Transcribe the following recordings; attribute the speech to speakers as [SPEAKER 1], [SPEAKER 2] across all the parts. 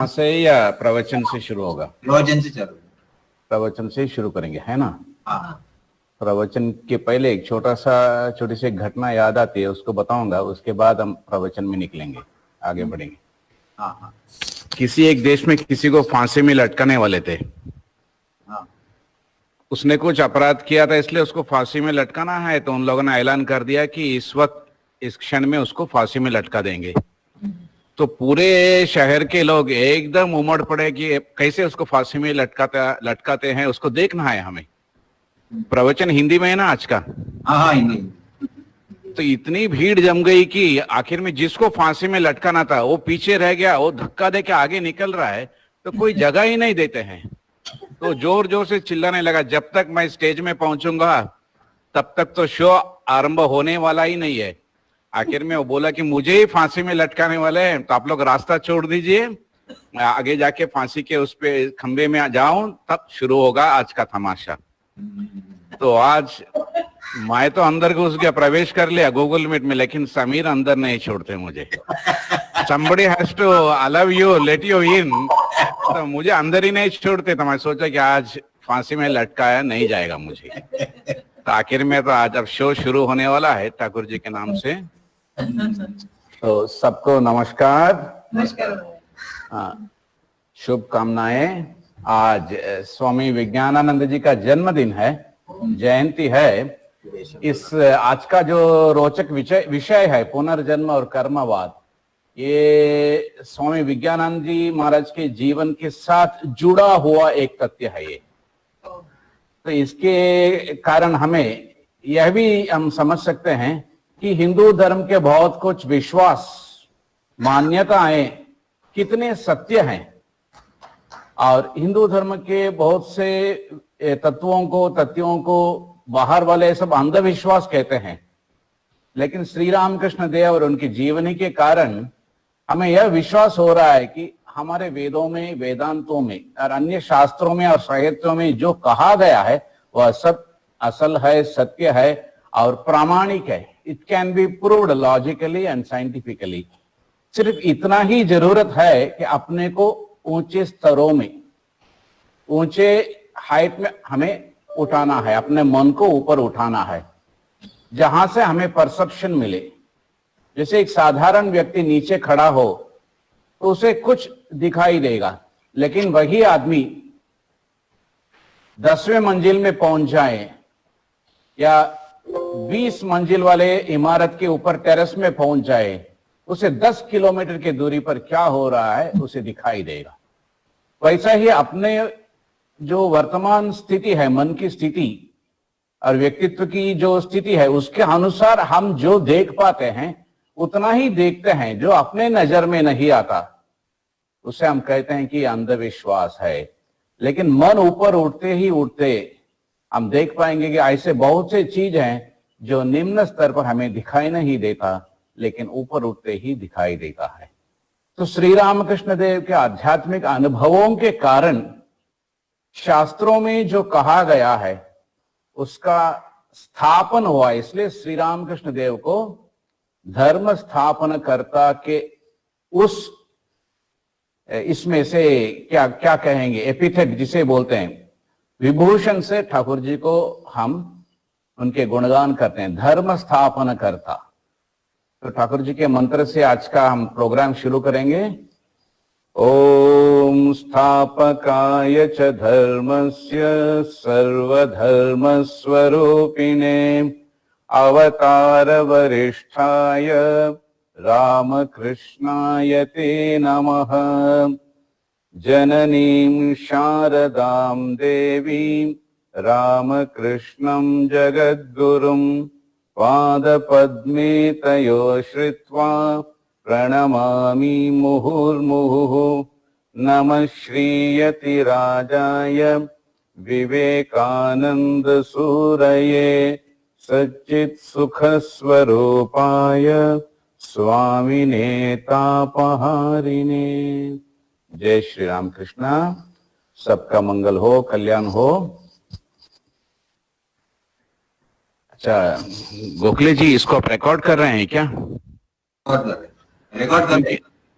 [SPEAKER 1] से या प्रवचन से शुरू होगा?
[SPEAKER 2] प्रवचन से चलो।
[SPEAKER 1] प्रवचन से शुरू करेंगे, है ना?
[SPEAKER 2] हाँ।
[SPEAKER 1] प्रवचन के पहले एक छोटी सी घटना याद आती है, उसको बताऊंगा, उसके बाद हम प्रवचन में निकलेंगे, आगे बढ़ेंगे।
[SPEAKER 2] हाँ हाँ
[SPEAKER 1] किसी एक देश में किसी को फांसी में लटकाने वाले थे।
[SPEAKER 2] हाँ।
[SPEAKER 1] उसने कुछ अपराध किया था, इसलिए उसको फांसी में लटकाना है। तो उन लोगों ने ऐलान कर दिया कि इस वक्त इस क्षण में उसको फांसी में लटका देंगे। तो पूरे शहर के लोग एकदम उमड़ पड़े कि कैसे उसको फांसी में लटकाते हैं, उसको देखना है हमें। प्रवचन हिंदी में है ना आज का?
[SPEAKER 2] हाँ हाँ हिंदी।
[SPEAKER 1] तो इतनी भीड़ जम गई कि आखिर में जिसको फांसी में लटकाना था वो पीछे रह गया, वो धक्का दे के आगे निकल रहा है, तो कोई जगह ही नहीं देते हैं। तो जोर जोर से चिल्लाने लगा, जब तक मैं स्टेज में पहुंचूंगा तब तक तो शो आरंभ होने वाला ही नहीं है। आखिर में वो बोला कि मुझे ही फांसी में लटकाने वाले हैं, तो आप लोग रास्ता छोड़ दीजिए, मैं आगे जाके फांसी के उस पे खंबे में जाऊं, तब शुरू होगा आज का तमाशा। तो आज मैं तो अंदर घुस गया, प्रवेश कर लिया गूगल मीट में, लेकिन समीर अंदर नहीं छोड़ते मुझे। somebody has to allow you, let you in, तो मुझे अंदर ही नहीं छोड़ते। तो मैं सोचा कि आज फांसी में लटकाया नहीं जाएगा मुझे। तो आखिर में तो आज अब शो शुरू होने वाला है ठाकुर जी के नाम से। तो सबको नमस्कार।
[SPEAKER 2] नमस्कार।
[SPEAKER 1] हाँ, शुभकामनाएं। आज स्वामी विज्ञानानंद जी का जन्मदिन है, जयंती है। इस आज का जो रोचक विषय है पुनर्जन्म और कर्मवाद, ये स्वामी विज्ञानानंद जी महाराज के जीवन के साथ जुड़ा हुआ एक तथ्य है ये। तो इसके कारण हमें यह भी हम समझ सकते हैं कि हिंदू धर्म के बहुत कुछ विश्वास, मान्यताएं कितने सत्य हैं, और हिंदू धर्म के बहुत से तत्वों को बाहर वाले सब अंधविश्वास कहते हैं। लेकिन श्री रामकृष्ण देव और उनकी जीवनी के कारण हमें यह विश्वास हो रहा है कि हमारे वेदों में, वेदांतों में और अन्य शास्त्रों में और साहित्यों में जो कहा गया है वह सब असल है, सत्य है और प्रामाणिक है। It can be proved logically and scientifically. सिर्फ इतना ही जरूरत है कि अपने को ऊंचे स्तरों में, ऊंचे हाइट में हमें उठाना है, अपने मन को ऊपर उठाना है, जहां से हमें परसेप्शन मिले। जैसे एक साधारण व्यक्ति नीचे खड़ा हो तो उसे कुछ दिखाई देगा, लेकिन वही आदमी 10वें मंजिल में पहुंच जाए या 20 मंजिल वाले इमारत के ऊपर टेरेस में पहुंच जाए, उसे 10 किलोमीटर की दूरी पर क्या हो रहा है उसे दिखाई देगा। वैसा ही अपने जो वर्तमान स्थिति है, मन की स्थिति और व्यक्तित्व की जो स्थिति है, उसके अनुसार हम जो देख पाते हैं उतना ही देखते हैं। जो अपने नजर में नहीं आता उसे हम कहते हैं कि अंधविश्वास है। लेकिन मन ऊपर उठते ही उठते हम देख पाएंगे कि ऐसे बहुत से चीज हैं जो निम्न स्तर पर हमें दिखाई नहीं देता, लेकिन ऊपर उठते ही दिखाई देता है। तो श्री रामकृष्ण देव के आध्यात्मिक अनुभवों के कारण शास्त्रों में जो कहा गया है उसका स्थापन हुआ। इसलिए श्री रामकृष्ण देव को धर्म स्थापन कर्ता के उस इसमें से क्या क्या कहेंगे, एपिथेट जिसे बोलते हैं, विभूषण से ठाकुर जी को हम उनके गुणगान करते हैं, धर्म स्थापन करता। तो ठाकुर जी के मंत्र से आज का हम प्रोग्राम शुरू करेंगे। ओम स्थापकाय च धर्मस्य सर्वधर्म स्वरूपिणे अवतार वरिष्ठाय रामकृष्णाय ते नमः। जननीं शारदां देवीं रामकृष्णं जगद्गुरुं पादपद्मे तयो श्रित्वा प्रणमामि मुहुर्मुहुः। नमः श्रीयतिराजाय विवेकानंद सूरये सच्चित् सुख स्वरूपाय स्वामिने तापहारिणे। जय श्री राम कृष्णा। सबका मंगल हो, कल्याण हो। अच्छा गोखले जी, इसको आप रिकॉर्ड कर रहे हैं क्या?
[SPEAKER 2] रिकॉर्ड कर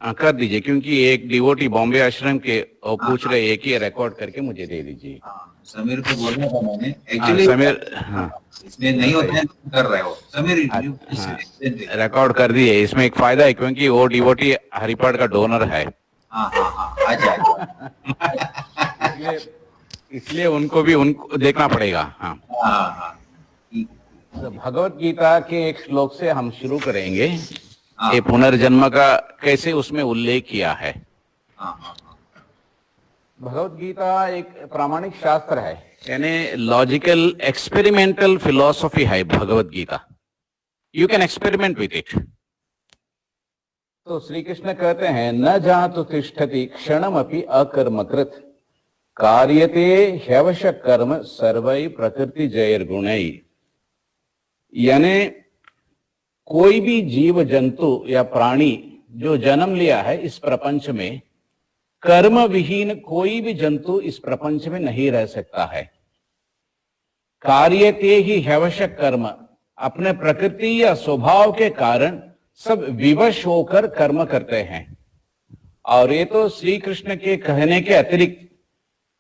[SPEAKER 1] कर दीजिए, क्योंकि एक डिवोटी बॉम्बे आश्रम के वो पूछ रहे, एक ही रिकॉर्ड करके मुझे दे दीजिए।
[SPEAKER 2] हाँ, समीर को बोलना था मैंने
[SPEAKER 1] हाँ,
[SPEAKER 2] एक्चुअली।
[SPEAKER 1] समीर, हाँ
[SPEAKER 2] इसमें नहीं होता है तो कर रहे हो समीर।
[SPEAKER 1] हाँ, रिकॉर्ड कर दिए। इसमें एक फायदा है, क्योंकि वो डिवोटी हरिपाठ का डोनर है।
[SPEAKER 2] हाँ हाँ हाँ, अच्छा अच्छा।
[SPEAKER 1] इसलिए इसलिए उनको भी उनको देखना पड़ेगा। हाँ,
[SPEAKER 2] हाँ हाँ ठीक।
[SPEAKER 1] तो भगवत गीता के एक श्लोक से हम शुरू करेंगे।
[SPEAKER 2] हाँ
[SPEAKER 1] ये पुनर्जन्म का कैसे उसमें उल्लेख किया है।
[SPEAKER 2] हाँ हाँ हाँ।
[SPEAKER 1] भगवत गीता एक प्रामाणिक शास्त्र है, यानी लॉजिकल एक्सपेरिमेंटल फिलॉसफी है Bhagavad Gita. You can experiment with it. तो श्री कृष्ण कहते हैं, न जातु तिष्ठति क्षणमपि अकर्मकृत कार्यते ह्यवश कर्म सर्वै प्रकृति जैर्गुणै। यानी कोई भी जीव जंतु या प्राणी जो जन्म लिया है इस प्रपंच में, कर्म विहीन कोई भी जंतु इस प्रपंच में नहीं रह सकता है। कार्यते ही ह्यवशक कर्म, अपने प्रकृति या स्वभाव के कारण सब विवश होकर कर्म करते हैं। और ये तो श्री कृष्ण के कहने के अतिरिक्त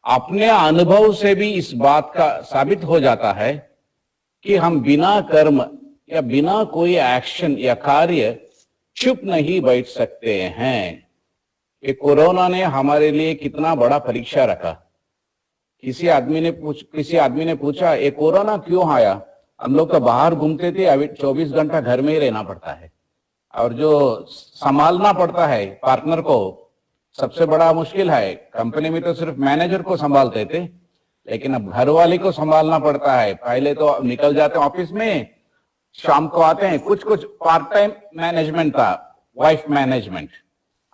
[SPEAKER 1] अपने अनुभव से भी इस बात का साबित हो जाता है कि हम बिना कर्म या बिना कोई एक्शन या कार्य चुप नहीं बैठ सकते हैं। कि कोरोना ने हमारे लिए कितना बड़ा परीक्षा रखा। किसी आदमी ने पूछा, ये कोरोना क्यों आया? हम लोग तो बाहर घूमते थे, अभी 24 घंटा घर में ही रहना पड़ता है। और जो संभालना पड़ता है पार्टनर को, सबसे बड़ा मुश्किल है। कंपनी में तो सिर्फ मैनेजर को संभालते थे, लेकिन अब घर वाले को संभालना पड़ता है। पहले तो निकल जाते हैं ऑफिस में, शाम को आते हैं। कुछ पार्ट टाइम मैनेजमेंट था, वाइफ मैनेजमेंट।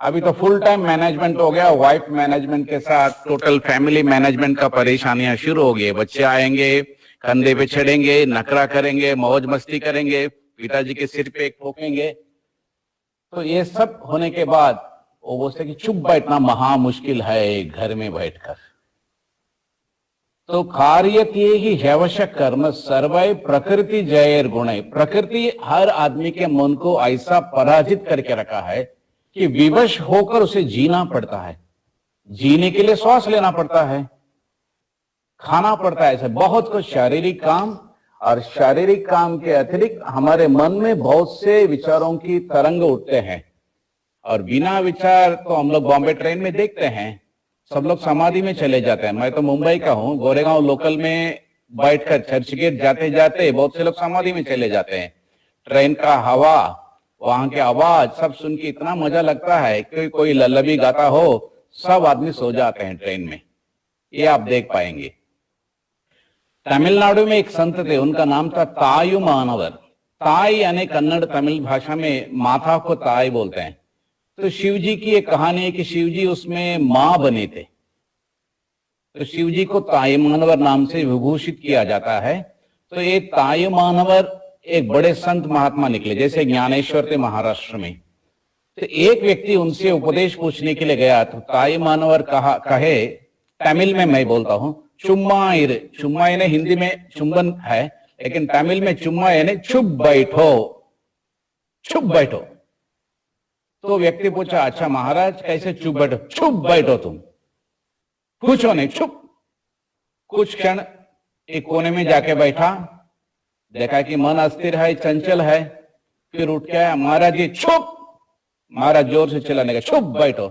[SPEAKER 1] अभी तो फुल टाइम मैनेजमेंट हो गया। वाइफ मैनेजमेंट के साथ टोटल फैमिली मैनेजमेंट का परेशानियां शुरू हो गई। बच्चे आएंगे, कंधे पे चढ़ेंगे, नखरा करेंगे, मौज मस्ती करेंगे, पिताजी के सिर पे ठोकेंगे। तो ये सब होने के बाद वो बोलते कि चुप बैठना महा मुश्किल है घर में बैठकर। तो कार्यते ही ह्यवशक कर्म सर्वै प्रकृति जैर्गुणै। प्रकृति हर आदमी के मन को ऐसा पराजित करके रखा है कि विवश होकर उसे जीना पड़ता है। जीने के लिए श्वास लेना पड़ता है, खाना पड़ता है, ऐसे बहुत कुछ शारीरिक काम। और शारीरिक काम के अतिरिक्त हमारे मन में बहुत से विचारों की तरंग उठते हैं। और बिना विचार तो हम लोग बॉम्बे ट्रेन में देखते हैं, सब लोग समाधि में चले जाते हैं। मैं तो मुंबई का हूं, गोरेगांव लोकल में बैठकर चर्च गेट जाते जाते बहुत से लोग समाधि में चले जाते हैं। ट्रेन का हवा, वहां के आवाज सब सुन के इतना मजा लगता है कि कोई लल्लबी गाता हो, सब आदमी सो जाते हैं ट्रेन में। ये आप देख पाएंगे। तमिलनाडु में एक संत थे, उनका नाम था तायुमानवर। ताई यानी कन्नड़ तमिल भाषा में माता को ताई बोलते हैं। तो शिव जी की एक कहानी है कि शिव जी उसमें मां बने थे, तो शिव जी को तायुमानवर नाम से विभूषित किया जाता है। तो ये तायुमानवर एक बड़े संत महात्मा निकले, जैसे ज्ञानेश्वर थे महाराष्ट्र में। तो एक व्यक्ति उनसे उपदेश पूछने के लिए गया, तो तायुमानवर कहे, तमिल में मैं बोलता हूं, चुम्मा इर। चुम्मा यानी हिंदी में चुंबन है, लेकिन तमिल में चुम्मा यानी चुप बैठो, चुप बैठो। तो व्यक्ति पूछा, अच्छा महाराज कैसे चुप बैठो? चुप बैठो तुम, कुछ हो नहीं, चुप। कुछ क्षण एक कोने में जाके बैठा, देखा कि मन अस्थिर है, चंचल है। फिर उठ के महाराज जी चुप। महाराज जोर से चिल्लाने लगे, चुप बैठो।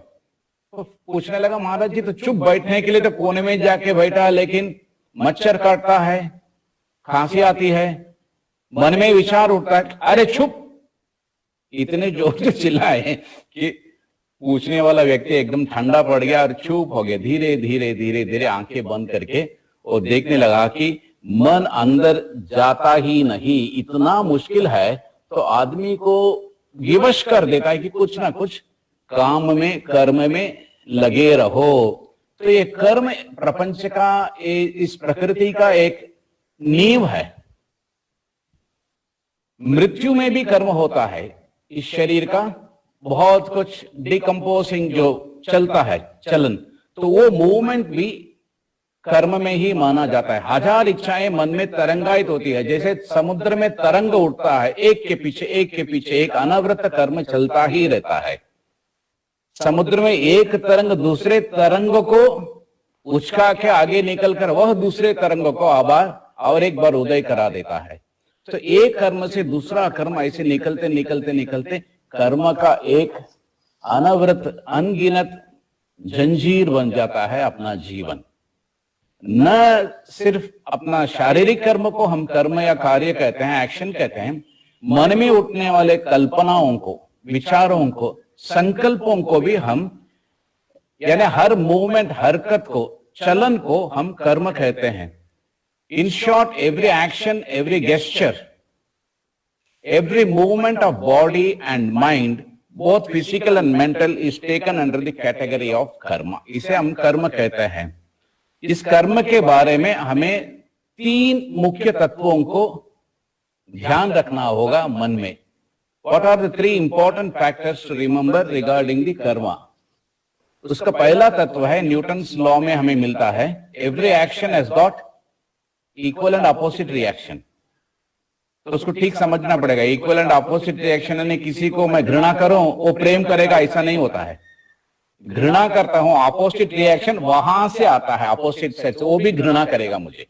[SPEAKER 1] तो पूछने लगा, महाराज जी तो चुप बैठने के लिए तो कोने में जाके बैठा, लेकिन मच्छर काटता है, खांसी आती है, मन में विचार उठता है, अरे चुप। इतने जोर से चिल्लाए कि पूछने वाला व्यक्ति एकदम ठंडा पड़ गया और चुप हो गया। धीरे धीरे धीरे धीरे आंखें बंद करके वो देखने लगा कि मन अंदर जाता ही नहीं। इतना मुश्किल है तो आदमी को विवश कर देता है कि कुछ ना कुछ काम में, कर्म में लगे रहो। तो ये कर्म प्रपंच का, इस प्रकृति का एक नींव है। मृत्यु में भी कर्म होता है। इस शरीर का बहुत कुछ डिकम्पोजिंग जो चलता है चलन, तो वो मूवमेंट भी कर्म में ही माना जाता है। हजार इच्छाएं मन में तरंगायित होती है, जैसे समुद्र में तरंग उठता है, एक के पीछे एक के पीछे एक अनवरत कर्म चलता ही रहता है। समुद्र में एक तरंग दूसरे तरंग को उचका के आगे निकलकर वह दूसरे तरंग को आबार और एक बार उदय करा देता है। तो एक कर्म से दूसरा कर्म ऐसे निकलते निकलते निकलते कर्म का एक अनवरत अनगिनत जंजीर बन जाता है अपना जीवन। न सिर्फ अपना शारीरिक कर्म को हम कर्म या कार्य कहते हैं, एक्शन कहते हैं, मन में उठने वाले कल्पनाओं को, विचारों को, संकल्पों को भी हम, यानी हर मूवमेंट, हरकत को, चलन को हम कर्म कहते हैं। In short, every action, every gesture, every movement of body and mind, both physical and mental, is taken under the category of karma. इसे हम कर्म कहते हैं। इस कर्म के बारे में हमें तीन मुख्य तत्वों को ध्यान रखना होगा मन में। What are the three important factors to remember regarding the karma? उसका पहला तत्व है, न्यूटन्स लॉ में हमें मिलता है, every action has got equal and opposite reaction। तो उसको ठीक समझना पड़ेगा। इक्वल एंड अपोजिट रिएक्शन, यानी किसी को मैं घृणा करूं वो प्रेम करेगा, ऐसा नहीं होता है। घृणा करता हूं, अपोजिट रिएक्शन वहां से आता है, अपोजिट सेक्स, वो भी घृणा करेगा मुझे।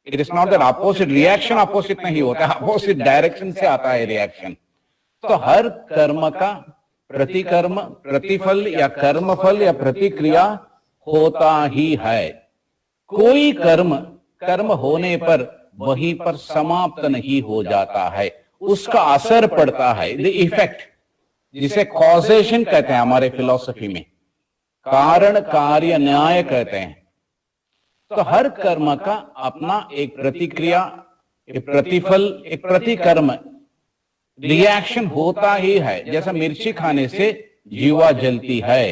[SPEAKER 1] It is not that opposite reaction opposite नहीं होता, अपोजिट डायरेक्शन से आता है रिएक्शन। तो हर कर्म का प्रतिकर्म, प्रतिफल या कर्मफल या प्रतिक्रिया होता ही है। कोई कर्म होने पर वहीं पर समाप्त नहीं हो जाता है, उसका असर पड़ता है, द इफेक्ट, जिसे कॉजेशन कहते हैं हमारे फिलॉसफी में, कारण कार्य न्याय कहते हैं। तो हर कर्म का अपना एक प्रतिक्रिया, एक प्रतिफल, एक प्रतिकर्म, रिएक्शन होता ही है। जैसा मिर्ची खाने से जीवा जलती है,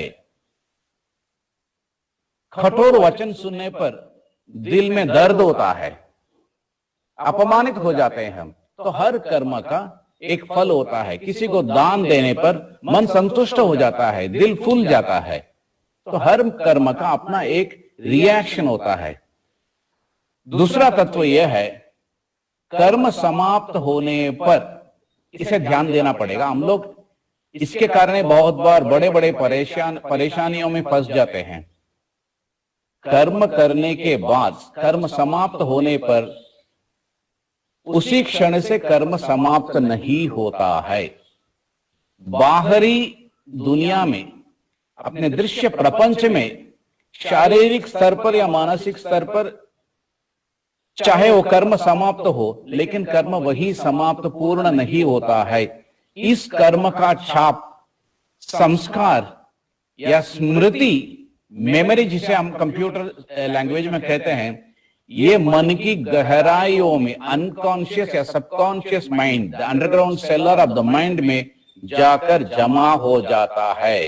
[SPEAKER 1] कठोर वचन सुनने पर दिल में दर्द होता है, अपमानित हो जाते हैं हम। तो हर कर्म का एक फल होता है। किसी को दान देने पर मन संतुष्ट हो जाता है, दिल फूल जाता है। तो हर कर्म का अपना एक रिएक्शन होता है। दूसरा तत्व यह है, कर्म समाप्त होने पर इसे ध्यान देना पड़ेगा। हम लोग इसके कारण बहुत बार बड़े बड़े परेशानियों में फंस जाते हैं। कर्म करने के बाद, कर्म समाप्त होने पर उसी क्षण से कर्म समाप्त नहीं होता है। बाहरी दुनिया में, अपने दृश्य प्रपंच में, शारीरिक स्तर पर या मानसिक स्तर पर चाहे वो कर्म समाप्त हो, लेकिन कर्म वही समाप्त पूर्ण नहीं होता है। इस कर्म का छाप, संस्कार या स्मृति, मेमोरी जिसे हम कंप्यूटर लैंग्वेज में कहते हैं, ये मन की गहराइयों में, अनकॉन्शियस या subconscious mind, the underground seller of the mind में जाकर जमा हो जाता है।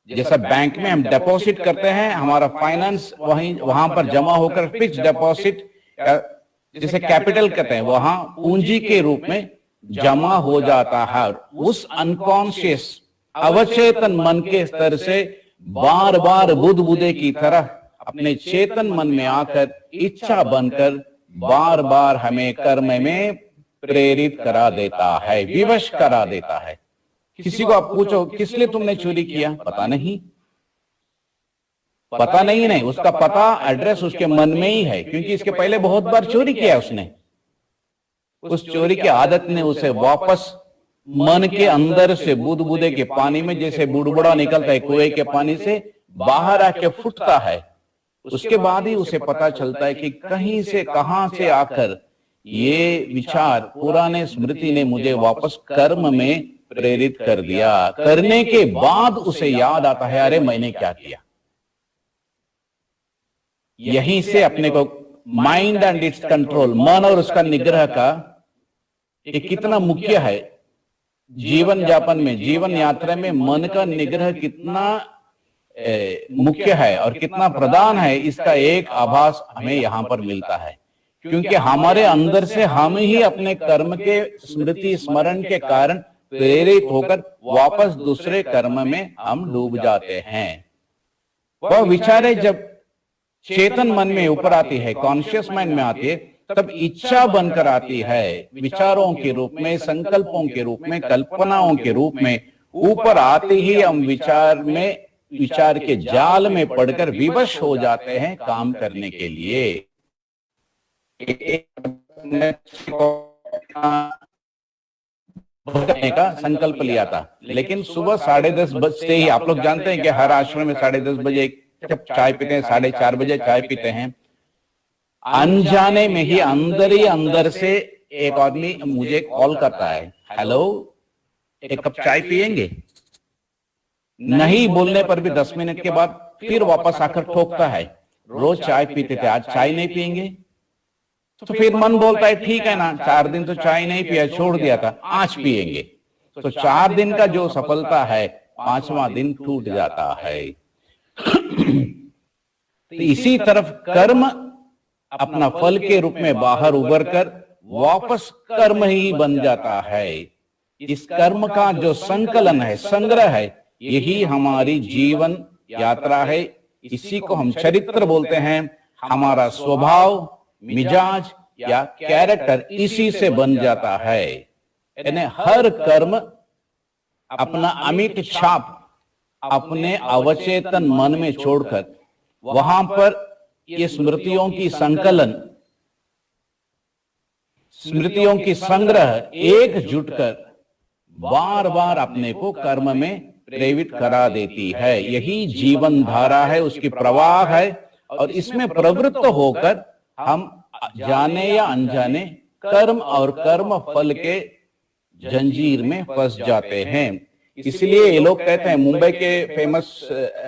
[SPEAKER 1] जैसा बैंक में हम डिपॉजिट करते हैं, हमारा फाइनेंस वहां पर जमा होकर फिक्स डिपॉजिट, जिसे कैपिटल कहते हैं, वहां पूंजी के रूप में जमा हो जाता है। उस अनकॉन्शियस अवचेतन मन के स्तर से बार बार बुदबुदे की तरह अपने चेतन मन में आकर इच्छा बनकर बार बार हमें कर्म में प्रेरित करा देता है, विवश करा देता है। किसी को आप पूछो, किस लिए तुमने चोरी किया? पता नहीं, पता नहीं, उसका पता, एड्रेस उसके मन में ही है, क्योंकि इसके पहले बहुत बार चोरी किया उसने। उस चोरी की आदत ने उसे वापस मन के अंदर से बुदबुदे के पानी में, जैसे बुड़बुड़ा निकलता है कुएं के पानी से, बाहर आके फुटता है। उसके बाद ही उसे पता चलता है कि कहीं से, कहां से आकर ये विचार, पुराने स्मृति ने मुझे वापस कर्म में प्रेरित कर दिया। करने के बाद उसे याद आता है, अरे मैंने क्या किया। यहीं से अपने को माइंड एंड इट्स कंट्रोल, मन और उसका निग्रह का ये कितना मुख्य है जीवन यापन में, जीवन यात्रा में। मन का निग्रह कितना मुख्य है और कितना प्रधान है, इसका एक आभास हमें यहां पर मिलता है। क्योंकि हमारे अंदर से हम ही अपने कर्म के स्मृति स्मरण के कारण प्रेरित होकर वापस दूसरे कर्म में हम डूब जाते हैं। वह विचारें जब चेतन मन में ऊपर आती है, कॉन्शियस माइंड में आती है, तब इच्छा बनकर आती है, विचारों के रूप में, संकल्पों के रूप में, कल्पनाओं के रूप में। ऊपर आते ही हम विचार के जाल में पड़कर विवश हो जाते हैं काम करने के लिए। करने का संकल्प लिया था, लेकिन सुबह 10:30 बजते ही, आप लोग जानते हैं कि हर आश्रम में 10:30 बजे जब चाय पीते हैं, 4:30 बजे चाय पीते हैं। अनजाने में ही अंदर से एक आदमी मुझे कॉल करता है, हेलो, एक कप चाय पिएंगे? नहीं बोलने पर भी 10 मिनट के बाद फिर वापस आकर ठोकता है, रोज चाय पीते थे, आज चाय नहीं पिएंगे? तो फिर मन बोलता है ठीक है ना, 4 दिन तो चाय नहीं पिया, छोड़ दिया था, आज पिएंगे। तो 4 दिन का जो सफलता है, 5वां दिन टूट जाता है। तो इसी तरफ कर्म अपना फल के रूप में बाहर उभर कर वापस कर्म ही बन जाता है। इस कर्म का जो संकलन है, संग्रह है, यही हमारी जीवन यात्रा है। इसी को हम चरित्र बोलते हैं। हमारा स्वभाव, मिजाज या कैरेक्टर इसी से बन जाता है। यानी हर कर्म अपना अमिट छाप अपने अवचेतन मन में छोड़कर वहां पर ये स्मृतियों की संकलन, स्मृतियों की संग्रह एकजुट कर बार बार अपने को कर्म में प्रेरित करा देती है। यही जीवन धारा है, उसकी प्रवाह है। और इसमें प्रवृत्त होकर हम जाने या अनजाने कर्म और कर्म फल के जंजीर में फंस जाते हैं। इसलिए ये लोग कहते हैं, मुंबई के फेमस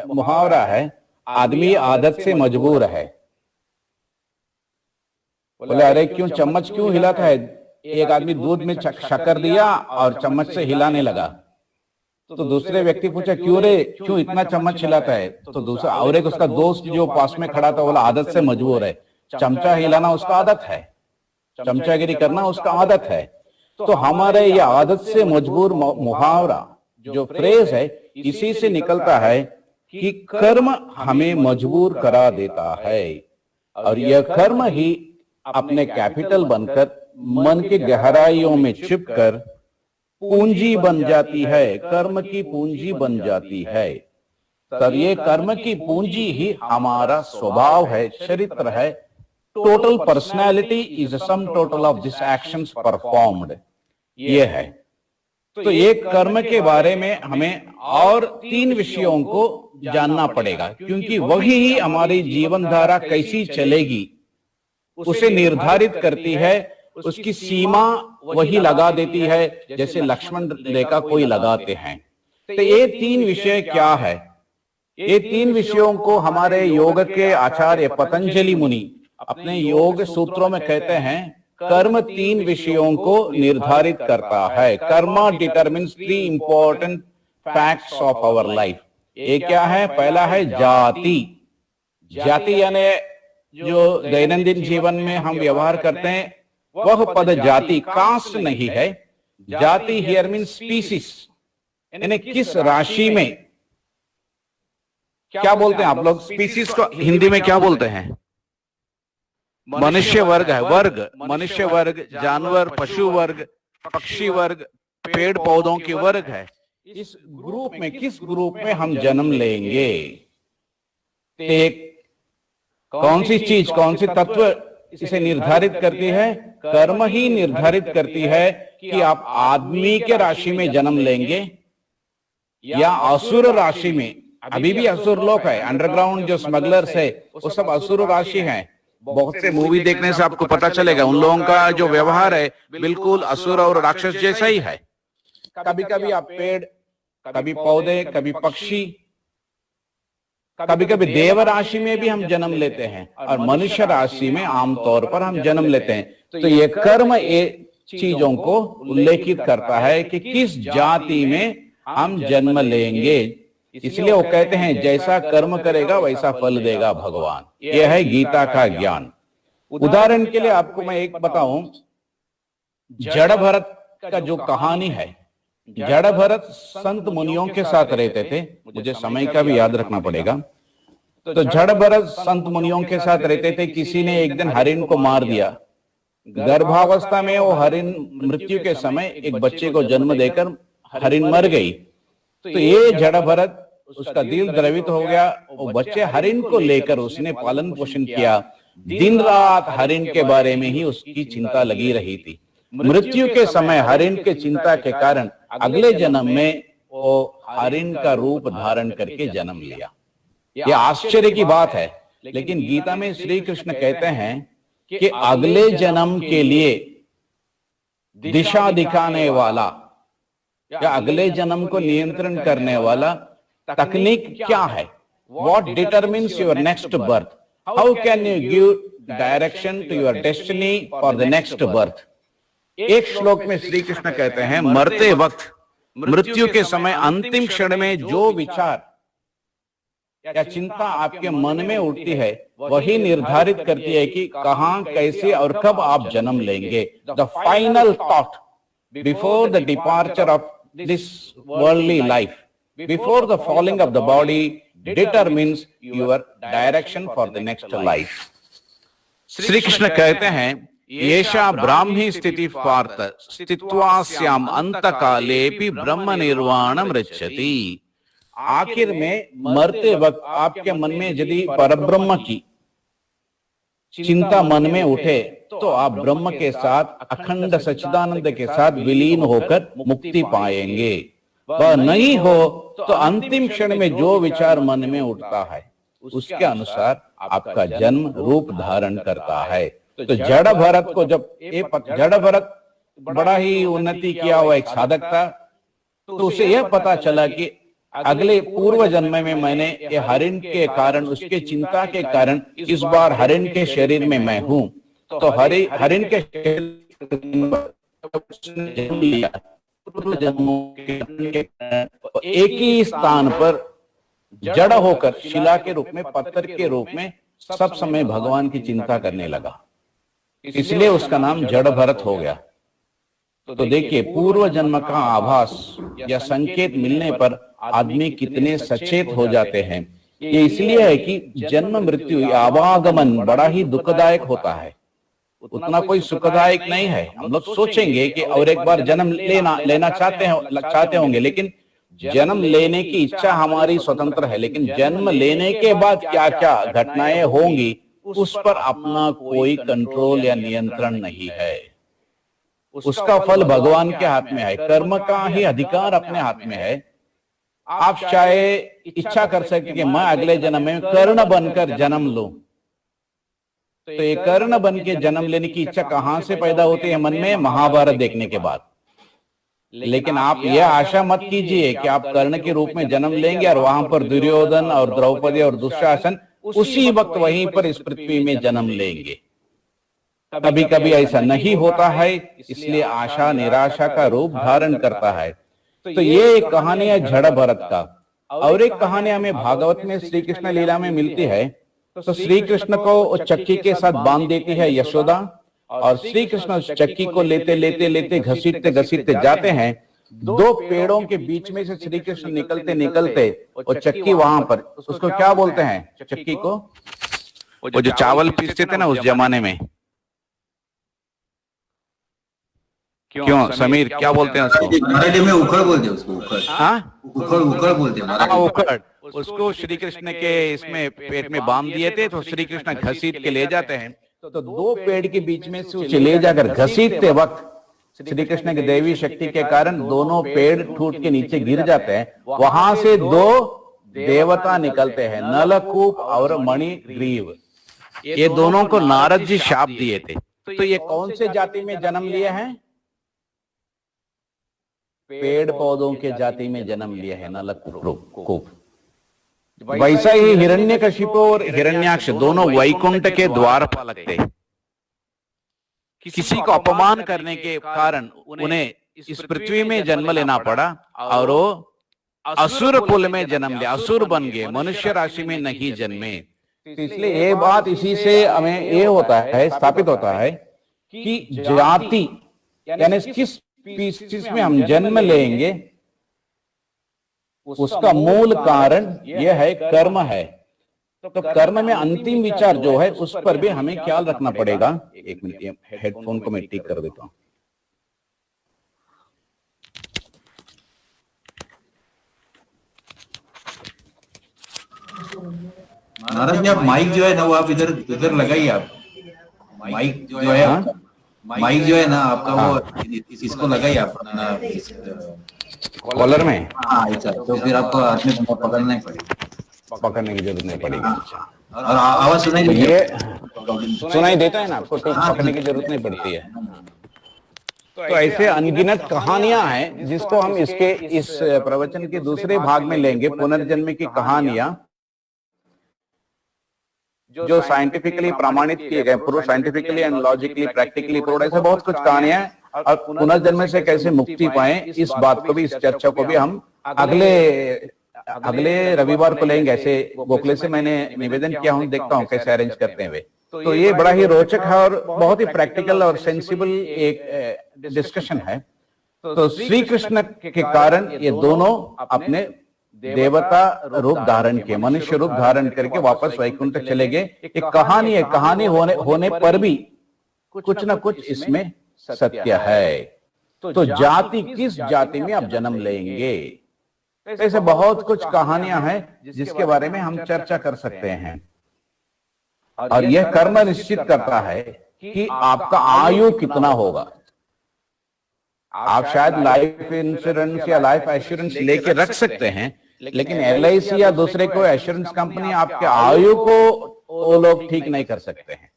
[SPEAKER 1] मुहावरा है, आदमी आदत से मजबूर है। बोले अरे क्यों, चम्मच क्यों हिलाता है? एक आदमी दूध में शक्कर दिया और चम्मच से हिलाने लगा। तो दूसरे व्यक्ति पूछा, क्यों रे, क्यों इतना चम्मच हिलाता है? तो दूसरा और एक उसका दोस्त जो पास में खड़ा था बोला, आदत से मजबूर है। चमचा हिलाना उसका आदत है, चमचागिरी करना उसका आदत है। तो हमारे ये आदत से मजबूर मुहावरा जो फ्रेज है, इसी से निकलता है कि कर्म हमें मजबूर करा देता है। और यह कर्म ही अपने कैपिटल बनकर मन की गहराइयों में छिपकर पूंजी बन जाती है, कर्म की पूंजी बन जाती है। तब ये कर्म की पूंजी ही हमारा स्वभाव है, चरित्र है। Total personality is a sum total of this actions performed, ये है। तो एक कर्म के बारे में हमें और 3 विषयों को जानना पड़ेगा, क्योंकि वही ही हमारी जीवन धारा कैसी चलेगी उसे निर्धारित करती है। उसकी सीमा वही लगा देती है, जैसे लक्ष्मण रेखा कोई लगाते हैं। तो ये 3 विषय क्या है? ये 3 विषयों को हमारे योग के आचार्य पतंजलि मुनि अपने योग सूत्रों में कहते हैं, कर्म 3 विषयों को निर्धारित करता है। कर्म determines 3 important facts of our life. ये क्या है? पहला है जाति। जाति यानी जो दैनंदिन जीवन में हम व्यवहार करते हैं, वह पद जाति, कास्ट नहीं है। जाति हियर मीन्स स्पीसीज, यानी किस राशि में, क्या बोलते हैं आप लोग स्पीसीज को हिंदी में क्या बोलते हैं? मनुष्य वर्ग है, वर्ग, मनुष्य वर्ग, जानवर, पशु वर्ग, पक्षी वर्ग, पेड़ पौधों की वर्ग है। इस ग्रुप में, किस ग्रुप में हम जन्म लेंगे? एक कौन सी चीज, कौन सी तत्व इसे निर्धारित करती है? कर्म ही निर्धारित करती है कि आप आदमी के राशि में जन्म लेंगे या असुर राशि में। अभी भी असुर लोग है, अंडरग्राउंड जो स्मगलर्स है वो सब असुर राशि हैं। बहुत से मूवी देखने से आपको पता चलेगा, उन लोगों का जो व्यवहार है बिल्कुल असुर और राक्षस जैसा ही है। कभी कभी आप पेड़, कभी पौधे, कभी पक्षी, कभी कभी देव राशि में भी हम जन्म लेते हैं और मनुष्य राशि में आमतौर पर हम जन्म लेते हैं। तो ये कर्म ये चीजों को उल्लेखित करता है कि किस जाति में हम जन्म लेंगे। इसलिए वो कहते हैं, जैसा कर्म करेगा वैसा फल देगा भगवान। यह है गीता का ज्ञान। उदाहरण के लिए आपको मैं एक बताऊं, जड़ भरत का जो कहानी है, जड़ भरत संत मुनियों के साथ रहते थे। मुझे समय का भी याद रखना पड़ेगा। तो जड़ भरत संत मुनियों के साथ रहते थे। किसी ने एक दिन हरिण को मार दिया। गर्भावस्था में वो हरिण मृत्यु के समय एक बच्चे को जन्म देकर हरिण मर गई। तो ये जड़ भरत उसका दिल द्रवित हो गया। वो बच्चे हरिण को लेकर उसने पालन पोषण किया। दिन रात हरिण के बारे में ही उसकी चिंता लगी रही थी। मृत्यु के समय हरिण के चिंता के कारण अगले जन्म में वो हरिण का रूप धारण करके जन्म लिया। यह आश्चर्य की बात है, लेकिन गीता में श्री कृष्ण कहते हैं कि अगले जन्म के लिए दिशा दिखाने वाला या अगले जन्म को नियंत्रण करने वाला तकनीक क्या है? What determines your next birth? How can you give direction to your destiny for the next birth? एक श्लोक में श्री कृष्ण कहते हैं, मरते वक्त, मृत्यु के समय, अंतिम क्षण में जो विचार या चिंता आपके मन में उठती है वही निर्धारित करती है कि कहां, कैसे और कब आप जन्म लेंगे। The final thought before the departure of this worldly life, before the falling of the body, determines your direction for the next life. Shri Krishna कहते हैं, येषा ब्राह्मी स्थिति पार्थ स्थित्वास्याम अंतकालेपि ब्रह्म निर्वाणम रक्षति। आखिर में मरते वक्त आपके मन में यदि परब्रह्म की चिंता मन में उठे तो आप ब्रह्म के साथ, अखंड सच्चिदानंद के साथ विलीन होकर मुक्ति पाएंगे। वह नहीं हो तो अंतिम क्षण में जो विचार मन में उठता है उसके अनुसार आपका जन्म रूप धारण करता है। तो जड़ भरत को जब जड़ भरत बड़ा ही उन्नति किया हुआ एक साधक था, तो उसे यह पता चला कि अगले पूर्व जन्म में मैंने ये हरिण के कारण, उसके चिंता के कारण इस बार हरिण के शरीर में मैं हूं। तो हरिण के जन्म लिया, पूर्व जन्मों के एक ही स्थान पर जड़ होकर शिला के रूप में, पत्थर के रूप में सब समय भगवान की चिंता करने लगा, इसलिए उसका नाम जड़ भरत हो गया। तो देखिए, पूर्व जन्म का आभास या संकेत मिलने पर आदमी कितने सचेत हो जाते हैं। ये इसलिए है कि जन्म मृत्यु या आवागमन बड़ा ही दुखदायक होता है, उतना कोई सुखदायक नहीं है। हम लोग सोचेंगे कि और एक बार जन्म लेना चाहते होंगे, लेकिन जन्म लेने की इच्छा हमारी स्वतंत्र है, लेकिन जन्म लेने के बाद क्या क्या घटनाएं होंगी उस पर अपना कोई कंट्रोल या नियंत्रण नहीं है। उसका फल भगवान के हाथ में है, कर्म का ही अधिकार अपने हाथ में है। आप चाहे इच्छा कर सकते कि मैं अगले जन्म में कर्ण बनकर जन्म लूं, तो ये कर्ण बन के जन्म लेने की इच्छा कहां से पैदा होती है मन में? महाभारत देखने के बाद। लेकिन आप यह आशा मत कीजिए कि आप कर्ण के रूप में जन्म लेंगे और वहां पर दुर्योधन और द्रौपदी और दुशासन उसी वक्त वहीं पर इस पृथ्वी में जन्म लेंगे। कभी कभी ऐसा नहीं होता है, इसलिए आशा निराशा का रूप धारण करता है। तो ये एक कहानी है जड़ भरत का। और एक कहानी हमें भागवत में श्री कृष्ण लीला में मिलती है। तो श्री कृष्ण को चक्की के साथ बांध देती है यशोदा, और श्री कृष्ण उस चक्की को लेते लेते लेते घसीटते घसीटते जाते हैं। दो पेड़ों के बीच में से श्री कृष्ण निकलते निकलते वो चक्की वहां पर, उसको क्या बोलते हैं चक्की को? वो जो चावल पीसते थे ना उस जमाने में, क्यों समीर क्या बोलते हैं उसको?
[SPEAKER 2] मराठी में उखड़ बोलते हैं उसको। उखड़,
[SPEAKER 1] हाँ
[SPEAKER 2] उखड़ बोलते हैं मराठी में।
[SPEAKER 1] उखड़। उसको श्री कृष्ण के इसमें पेट में बांध दिए थे, तो श्री कृष्ण घसीट के ले जाते हैं। तो दो पेड़ के बीच में से उसे ले जाकर घसीटते वक्त श्री कृष्ण की दैवी शक्ति के कारण दोनों पेड़ टूट के नीचे गिर जाते हैं। वहां से दो देवता निकलते हैं, नलकूप और मणिग्रीव। ये दोनों को नारद जी शाप दिए थे। तो ये कौन से जाति में जन्म लिए हैं? पेड़ पौधों के जाति में जन्म लिया है नलकूप। वैसा ही हिरण्यकशिपु और हिरण्याक्ष दोनों वैकुंठ के द्वारपालक थे। किसी को अपमान करने के कारण उन्हें इस पृथ्वी में जन्म लेना पड़ा और वो असुर कुल में जन्म लिया, असुर बन गए, मनुष्य राशि में नहीं जन्मे। तो इसलिए ये बात इसी से हमें ये होता है, स्थापित होता है कि जाति यानी किस स्पीशीज में हम जन्म लेंगे उसका मूल कारण यह है कर्म है। तो कर्म में अंतिम विचार जो है उस पर भी हमें ख्याल रखना पड़ेगा। एक मिनट, हेडफोन को मैं ठीक कर देता हूं।
[SPEAKER 2] महाराज जी, आप माइक जो है ना वो आप इधर इधर लगाइए। आप माइक जो है
[SPEAKER 1] हाँ?
[SPEAKER 2] माइक जो है ना आपका
[SPEAKER 1] हाँ।
[SPEAKER 2] वो इसको लगाइए आप अपना
[SPEAKER 1] कॉलर में
[SPEAKER 2] हाँ ऐसा, तो फिर आपको हाथ में पकड़ना ही पड़ेगा।
[SPEAKER 1] पकड़ने की जरूरत नहीं पड़ेगी। अच्छा,
[SPEAKER 2] और आवाज सुनाई
[SPEAKER 1] तो
[SPEAKER 2] देती
[SPEAKER 1] ये
[SPEAKER 2] है?
[SPEAKER 1] सुनाई देता है ना आपको, तो
[SPEAKER 2] हाँ,
[SPEAKER 1] पकड़ने की जरूरत नहीं पड़ती है। तो ऐसे अनगिनत कहानियां हैं जिसको हम इसके इस प्रवचन के दूसरे भाग में लेंगे, पुनर्जन्म की कहानियां जो साइंटिफिकली प्रमाणित किए गए, prove scientifically and logically practically proved, ऐसे बहुत कुछ कहानियां हैं। और पुनर्जन्म से कैसे मुक्ति पाए, इस बात को भी, इस चर्चा को भी हम अगले अगले रविवार को लेंगे। ऐसे गोखले से मैंने निवेदन किया हूं, देखता हूं कैसे अरेंज करते हैं वे। तो ये बड़ा ही रोचक है और बहुत ही प्रैक्टिकल और सेंसिबल एक डिस्कशन है। तो श्री कृष्ण के कारण ये दोनों अपने देवता रूप धारण किए, मनुष्य रूप धारण करके वापस वैकुंठ चले गए। एक कहानी है, कहानी होने पर भी कुछ ना कुछ इसमें सत्य है। तो जाति, किस जाति में आप जन्म लेंगे, ऐसे बहुत कुछ कहानियां हैं जिसके बारे में हम चर्चा कर सकते हैं। और यह कर्म निश्चित करता है कि आपका आयु कितना होगा। आप शायद लाइफ इंश्योरेंस या लाइफ एश्योरेंस लेके रख सकते हैं, लेकिन एलआईसी या दूसरे कोई एश्योरेंस कंपनी आपके आयु को वो लोग ठीक नहीं कर सकते हैं।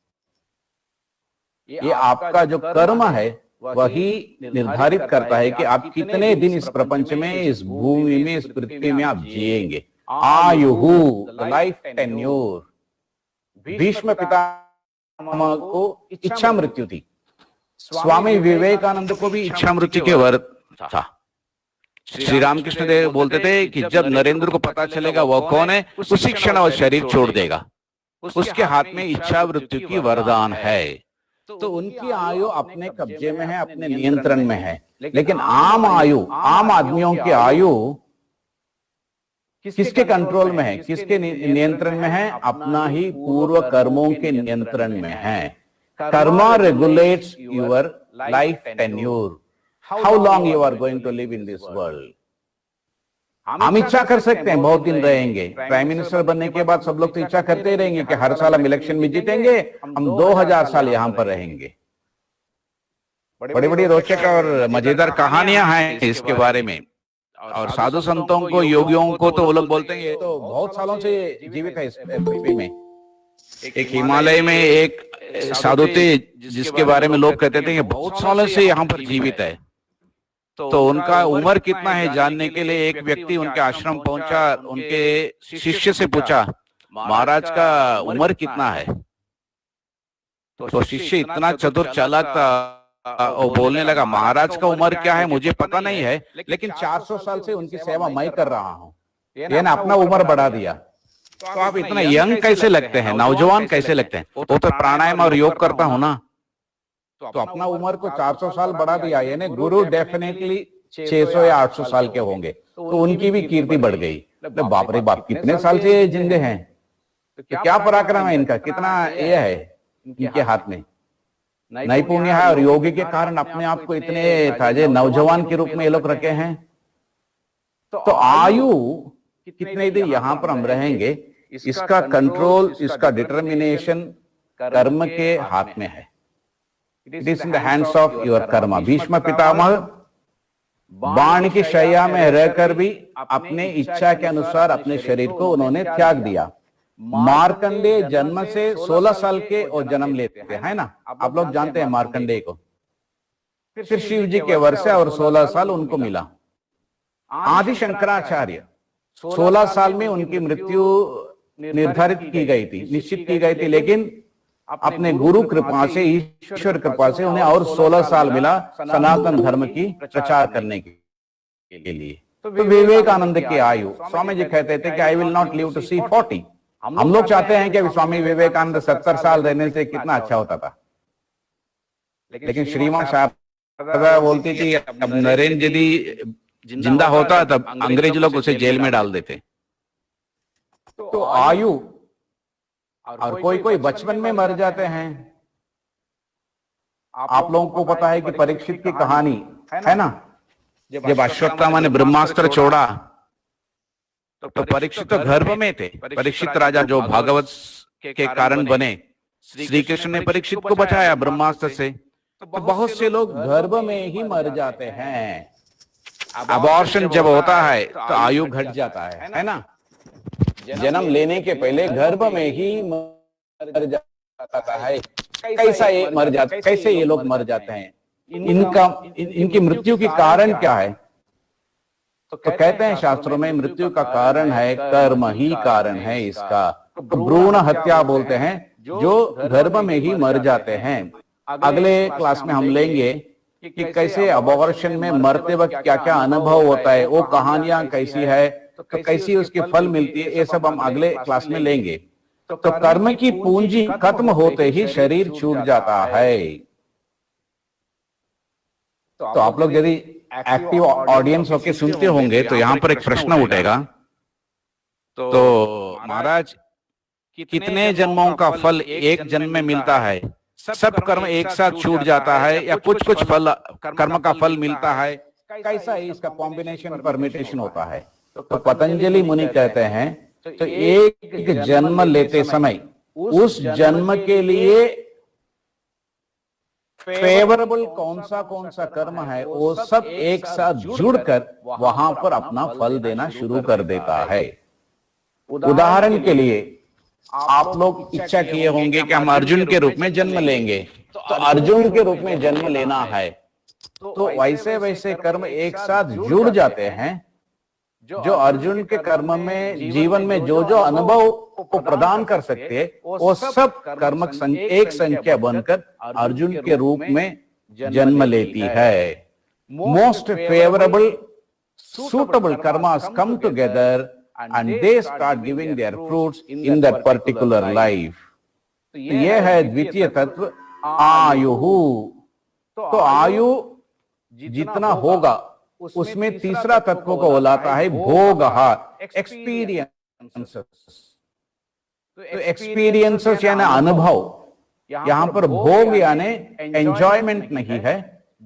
[SPEAKER 1] ये आपका जो कर्म है वही निर्धारित करता है कि आप कितने दिन इस प्रपंच में, इस भूमि में, इस पृथ्वी में आप जिएंगे। आयुहु, लाइफ टेन्योर। भीष्म पितामह को इच्छा मृत्यु थी, स्वामी विवेकानंद को भी इच्छा मृत्यु के वर था। श्री रामकृष्ण देव बोलते थे कि जब नरेंद्र को पता चलेगा वो कौन है, उसी क्षण वो शरीर छोड़ देगा। उसके हाथ में इच्छा मृत्यु की वरदान है। तो उनकी आयु अपने कब्जे में है, अपने नियंत्रण में है। लेकिन आम आयु, आम आदमियों की आयु किसके कंट्रोल में है, किसके नियंत्रण में है? अपना ही पूर्व कर्मों के नियंत्रण में है। Karma regulates your life tenure, how long you are going to live in this world. हम इच्छा कर सकते हैं बहुत दिन रहेंगे। प्राइम मिनिस्टर बनने के बाद सब लोग तो इच्छा करते ही रहेंगे कि हर साल हम इलेक्शन में जीतेंगे, हम 2000 साल यहां पर रहेंगे। बड़ी बड़ी रोचक और मजेदार कहानियां हैं इसके बारे में। और साधु संतों को, योगियों को तो वो लोग बोलते हैं ये तो बहुत सालों से जीवित है इस पृथ्वी में। एक हिमालय में एक साधु थे जिसके बारे में लोग कहते थे कि बहुत सालों से यहाँ पर जीवित है। तो उनका उम्र कितना है जानने के लिए एक व्यक्ति उनके आश्रम पहुंचा, उनके शिष्य से पूछा महाराज का उम्र कितना है। तो शिष्य इतना चतुर चालाक था, वो बोलने लगा महाराज का उम्र क्या है मुझे पता नहीं है, लेकिन 400 साल से उनकी सेवा मैं कर रहा हूं। ये ना अपना उम्र बढ़ा दिया। तो आप इतना यंग कैसे लगते हैं, नौजवान कैसे लगते हैं? वो तो प्राणायाम और योग करता हूं ना। तो अपना उम्र को 400 साल बढ़ा दिया। यानी गुरु डेफिनेटली 600 या 800 साल के होंगे। तो उनकी भी कीर्ति बढ़ गई। बाप रे बाप, कितने साल से जिंदे हैं, तो क्या पराक्रम है इनका, कितना ये है इनके हाथ में, नैपुण्य है। और योगी के कारण अपने आप को इतने ताजे नौजवान के रूप में ये लोग रखे हैं। तो आयु कितने दिन यहां पर हम रहेंगे, इसका कंट्रोल, इसका डिटर्मिनेशन कर्म के हाथ में है। It is in the hands of your karma. Bhishma Pitamah बाण की शैया में रहकर भी अपने इच्छा के अनुसार अपने शरीर को उन्होंने त्याग दिया। मार्कंडेय जन्म से 16 साल के और जन्म लेते हैं ना, आप लोग जानते हैं मार्कंडेय को। फिर शिव जी के वर्षे और 16 साल उनको मिला। आदि शंकराचार्य 16 साल में उनकी मृत्यु निर्धारित की गई थी, निश्चित की गई थी, लेकिन अपने गुरु कृपा से, ईश्वर कृपा से उन्हें और 16 साल मिला सनातन धर्म की प्रचार करने के लिए। तो विवेकानंद की आयु, स्वामी जी कहते थे कि I will not live to see 40। हम लोग चाहते हैं कि स्वामी विवेकानंद 70 साल रहने से कितना अच्छा होता था, लेकिन श्रीमान शारदा बोलती थी अब नरेंद्र यदि जिंदा होता तब अंग्रेज लोग उसे जेल में डाल देते। तो आयु, और कोई कोई बचपन में मर जाते हैं। आप लोगों को पता है कि परीक्षित की कहानी है ना, जब अश्वत्थामा ने ब्रह्मास्त्र छोड़ा तो परीक्षित तो गर्भ में थे। परीक्षित राजा जो भागवत के कारण बने, श्री कृष्ण ने परीक्षित को बचाया ब्रह्मास्त्र से। तो बहुत से लोग गर्भ में ही मर जाते हैं। अबॉर्शन जब होता है तो आयु घट जाता है ना। जन्म लेने के पहले गर्भ में ही मर जाता है। कैसे ये लोग मर जाते हैं? इनकी मृत्यु के कारण क्या है? तो कहते हैं शास्त्रों में मृत्यु का कारण है कर्म ही कारण है इसका। भ्रूण हत्या बोलते हैं, जो गर्भ में ही मर जाते हैं। अगले क्लास में हम लेंगे कि कैसे अबॉर्शन में मरते वक्त क्या क्या अनुभव होता है, वो कहानियां कैसी है, तो कैसी उसकी फल मिलती है, ये सब हम अगले क्लास में लेंगे। तो कर्म की पूंजी खत्म होते ही शरीर छूट जाता है। तो आप लोग यदि एक्टिव ऑडियंस होके सुनते होंगे तो यहाँ पर एक प्रश्न उठेगा, तो महाराज कितने जन्मों का फल एक जन्म में मिलता है? सब कर्म एक साथ छूट जाता है या कुछ कुछ फल कर्म का फल मिलता है? कैसा है इसका कॉम्बिनेशन परमिटेशन होता है? तो पतंजलि मुनि कहते हैं, तो एक जन्म लेते समय उस जन्म के लिए फेवरेबल कौन सा कर्म है, वो सब एक साथ जुड़कर वहां पर अपना फल देना शुरू कर देता है। उदाहरण के लिए आप लोग इच्छा किए होंगे कि हम अर्जुन के रूप में जन्म लेंगे, तो अर्जुन के रूप में जन्म लेना है, तो वैसे वैसे कर्म एक साथ जुड़ जाते हैं। जो अर्जुन के कर्म में जीवन में जो जो अनुभव को प्रदान कर सकते हैं, वो सब कर्म एक संख्या बनकर अर्जुन के रूप में जन्म लेती है। Most favourable suitable karmas come together and they start giving their fruits in that particular life. तो यह है द्वितीय तत्व आयुः। तो आयु जितना होगा उसमें तीसरा तत्व को बुलाता है भोगः, एक्सपीरियंसेस। तो एक्सपीरियंसेस यानी अनुभव। यहां पर भोग यानी एंजॉयमेंट नहीं है।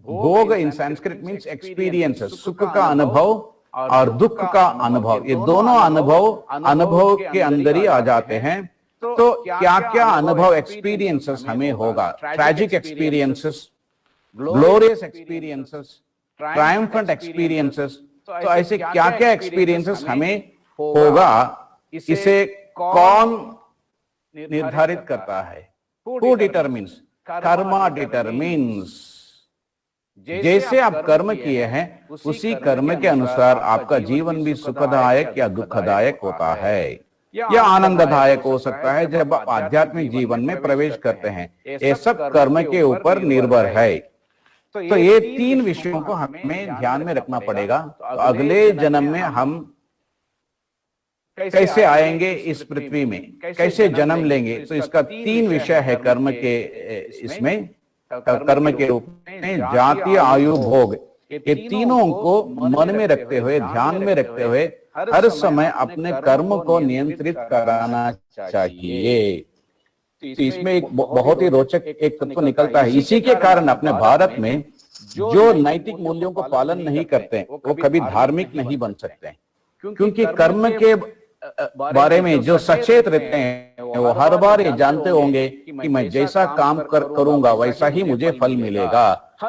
[SPEAKER 1] भोग इन संस्कृत मीन्स एक्सपीरियंसेस, सुख का अनुभव और दुख का अनुभव। ये दोनों अनुभव के अंदर ही आ जाते हैं। तो क्या क्या अनुभव एक्सपीरियंसेस हमें होगा? Tragic experiences, glorious experiences, triumphant experiences. तो ऐसे क्या क्या एक्सपीरियंसेस हमें होगा, इसे कौन निर्धारित करता है? Who determines? कर्मा डिटरमिन्स। जैसे आप कर्म किए हैं उसी कर्म के अनुसार आपका जीवन भी सुखदायक या दुखदायक होता है या आनंददायक हो सकता है जब आप आध्यात्मिक जीवन में प्रवेश करते हैं। ये सब कर्म के ऊपर निर्भर है। तो ये तीन विषयों को हमें ध्यान में रखना पड़ेगा। तो अगले जन्म में हम कैसे आएंगे इस पृथ्वी में, कैसे जन्म लेंगे, तो इसका तीन विषय है कर्म के। इसमें कर्म के रूप में जाति, आयु, भोग, ये तीनों को मन में रखते हुए, ध्यान में रखते हुए हर समय अपने कर्म को नियंत्रित कराना चाहिए। तो इसमें एक बहुत ही रोचक एक तत्व निकलता है। इसी के कारण अपने भारत में जो नैतिक मूल्यों को पालन नहीं करते वो कभी धार्मिक नहीं बन सकते, क्योंकि कर्म के बारे में जो सचेत रहते हैं वो हर बार ये जानते होंगे कि मैं जैसा काम करूंगा वैसा ही मुझे फल मिलेगा।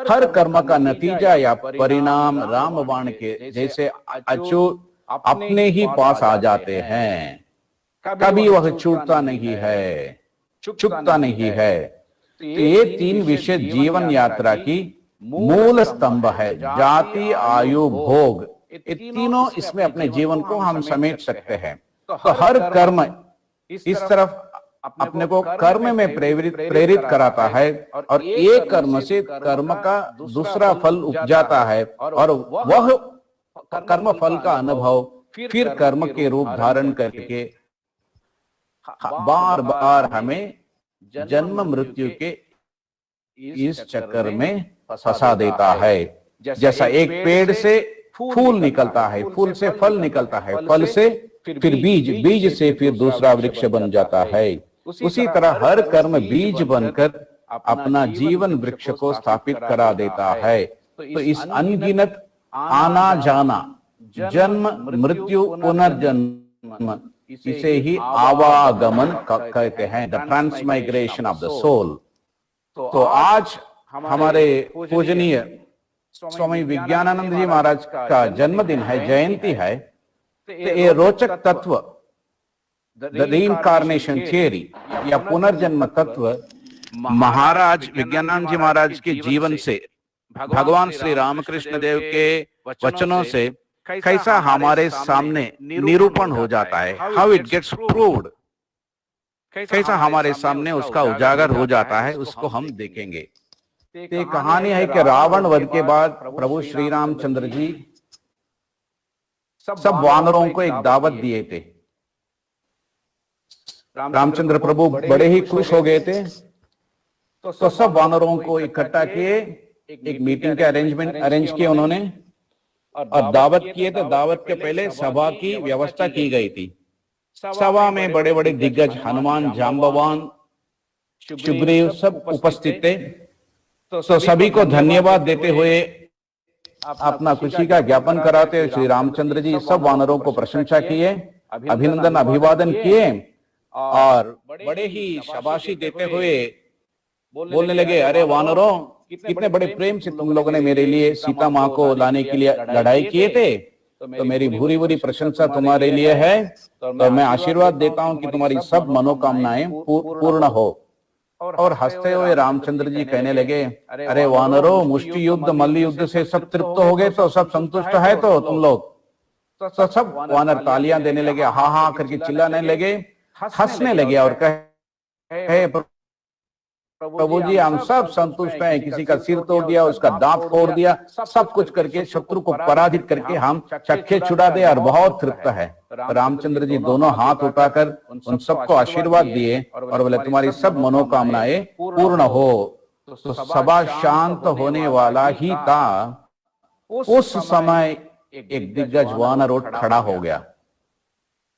[SPEAKER 1] हर कर्म का नतीजा या परिणाम रामबाण के जैसे अचूक अपने ही पास आ जाते हैं। कभी वह छूटता नहीं है, चुकता नहीं है। तो ये तीन विषय जीवन यात्रा की मूल स्तंभ है। जाति, आयु, भोग, ये तीनों इसमें अपने जीवन को हम समेट सकते हैं। तो हर कर्म इस तरफ अपने को कर्म में प्रेरित कराता है और एक कर्म से कर्म का दूसरा फल उपजाता है और वह कर्म फल का अनुभव फिर कर्म के रूप धारण करके बार बार हमें जन्म मृत्यु के इस चक्कर में फंसा देता है। जैसा एक पेड़ से फूल निकलता है, फूल से फल निकलता है, फल से फिर बीज, बीज से फिर दूसरा वृक्ष बन जाता है। उसी तरह हर कर्म बीज बनकर अपना जीवन वृक्ष को स्थापित करा देता है। तो इस अनगिनत आना जाना जन्म मृत्यु पुनर्जन्म, इसे ही आवागमन कहते हैं, the transmigration of the soul. तो आज हमारे पूजनीय स्वामी विज्ञानानंद जी महाराज का जन्मदिन है, जयंती है। तो ये रोचक तत्व, द रीइंकार्नेशन थियरी या पुनर्जन्म तत्व, महाराज विज्ञानानंद जी महाराज के जीवन से, भगवान श्री रामकृष्ण देव के वचनों से कैसा हमारे सामने निरूपण हो जाता है, हाउ इट गेट्स प्रूव्ड, कैसा हमारे सामने उसका उजागर हो जाता है, उसको हम देखेंगे। ये कहानी है कि रावण वध के बाद प्रभु श्री रामचंद्र जी सब वानरों को एक दावत दिए थे। रामचंद्र प्रभु बड़े ही खुश हो गए थे, तो सब वानरों को इकट्ठा किए, एक मीटिंग के अरेंज किए उन्होंने और दावत किए। तो दावत के पहले सभा की व्यवस्था की गई थी। सभा में बड़े बड़े दिग्गज हनुमान, जाम्बवान, सुग्रीव सब उपस्थित थे। तो सभी को धन्यवाद देते हुए, अपना खुशी का ज्ञापन कराते हुए श्री रामचंद्र जी सब वानरों को प्रशंसा किए, अभिनंदन अभिवादन किए और बड़े ही शाबाशी देते हुए बोलने लगे, अरे वानरों, कितने बड़े प्रेम से तुम लोगों ने मेरे लिए सीता माँ को लाने के लिए लड़ाई किए थे, तो मेरी भूरी भूरी प्रशंसा तुम्हारे लिए है। तो मैं आशीर्वाद देता हूं कि तुम्हारी सब मनोकामनाएं पूर्ण हो। और हंसते हुए रामचंद्र जी कहने लगे, अरे वानरों, मुष्टि युद्ध मल्ल युद्ध से सब तृप्त हो गए, तो सब संतुष्ट है तो तुम लोग? तो सब वानर तालियां देने लगे, हा हा करके चिल्लाने लगे, हंसने लगे और कहे, प्रभु जी हम सब संतुष्ट हैं, किसी का सिर तोड़ दिया, उसका दांत फोड़ दिया, सब कुछ करके शत्रु को पराजित करके हम चक्के छुड़ा दे और बहुत तृप्त है। रामचंद्र जी दोनों हाथ उठाकर उन सबको आशीर्वाद दिए और बोले, तुम्हारी सब मनोकामनाएं पूर्ण हो। तो सभा शांत होने वाला ही था, उस समय एक दिग्गज वानर उठ खड़ा हो गया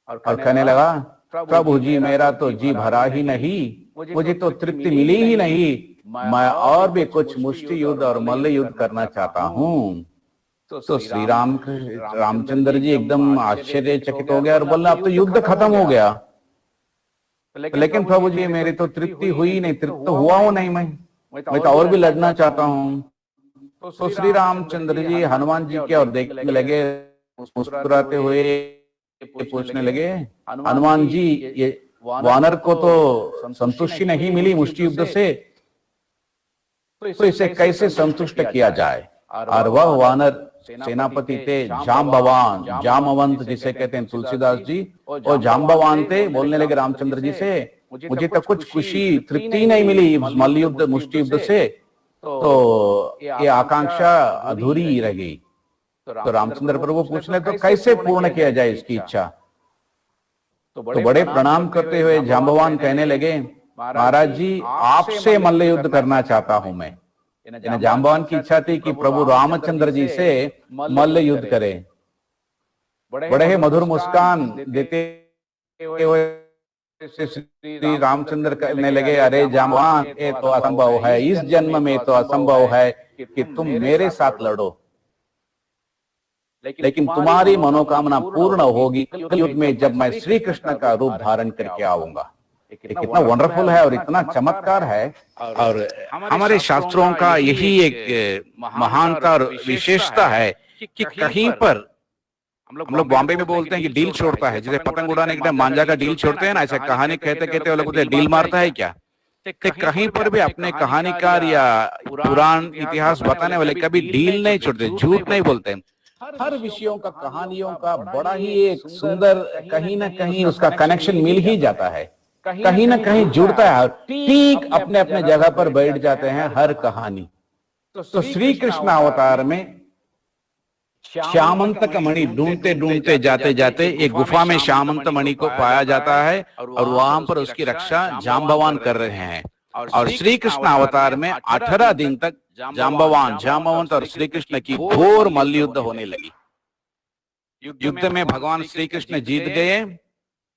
[SPEAKER 1] और कहने लगा, प्रभु जी मेरा तो जी भरा ही नहीं, मुझे तो तृप्ति मिली ही नहीं, मैं और भी कुछ मुष्टि युद्ध और मल्ल युद्ध करना चाहता हूँ। तो श्री रामचंद्र जी एकदम आश्चर्यचकित हो गया और बोला, अब तो युद्ध खत्म हो गया, लेकिन प्रभु जी मेरी तो तृप्ति हुई नहीं, तृप्त हुआ हूं नहीं, मैं तो और भी लड़ना चाहता हूँ। तो श्री रामचंद्र जी हनुमान जी के और देखने लगे, मुस्कुराते हुए पूछने लगे, हनुमान जी ये वानर को तो संतुष्टि नहीं मिली मुष्टि युद्ध से, तो इसे कैसे संतुष्ट किया जाए? और वह वानर सेनापति थे जाम्बवान, जामवंत जिसे कहते हैं तुलसीदास जी, और जाम्बवान थे। बोलने लगे रामचंद्र जी से, मुझे तो कुछ खुशी तृप्ति नहीं मिली मल्ल युद्ध मुष्टि युद्ध से, तो ये आकांक्षा अधूरी रह गई। तो रामचंद्र प्रभु पूछने, तो कैसे पूर्ण किया जाए इसकी इच्छा? तो बड़े प्रणाम करते हुए जाम्बवान कहने लगे, महाराज जी आपसे मल्ल युद्ध करना चाहता हूं मैं। जाम्बवान की इच्छा थी कि प्रभु रामचंद्र जी से मल्ल युद्ध करे। बड़े ही मधुर मुस्कान देते हुए श्री रामचंद्र कहने लगे, अरे जाम्बवान ये तो असंभव है, इस जन्म में तो असंभव है कि तुम मेरे साथ लड़ो, लेकिन तुम्हारी मनोकामना पूर्ण होगी कलयुग में जब मैं श्री कृष्ण का रूप धारण करके आऊंगा। कितना वंडरफुल है और इतना चमत्कार है। और हमारे शास्त्रों का यही एक महानता और विशेषता है कि कहीं पर हम लोग बॉम्बे में बोलते हैं कि डील छोड़ता है, जैसे पतंग उड़ाने के टाइम मांझा का डील छोड़ते हैं ना, ऐसे कहानी कहते कहते वो लोग डील मारता है क्या? कहीं पर भी अपने कहानीकार या पुराण इतिहास बताने वाले कभी डील नहीं छोड़ते, झूठ नहीं बोलते। हर विषयों का, कहानियों का बड़ा ही एक सुंदर, कहीं ना कहीं उसका कनेक्शन मिल ही जाता है, कहीं ना कहीं जुड़ता है, ठीक अपने अपने जगह पर बैठ जाते हैं हर कहानी। तो श्री कृष्ण अवतार में श्यामंतक मणि ढूंढते ढूंढते जाते जाते एक गुफा में श्यामंत मणि को पाया जाता है और वहां पर उसकी रक्षा जाम्बवान कर रहे हैं। और श्री कृष्ण अवतार में 18 दिन तक जाम्बवान, जामवंत और श्री कृष्ण की घोर मल्ल युद्ध होने लगी। युद्ध में भगवान श्री कृष्ण जीत गए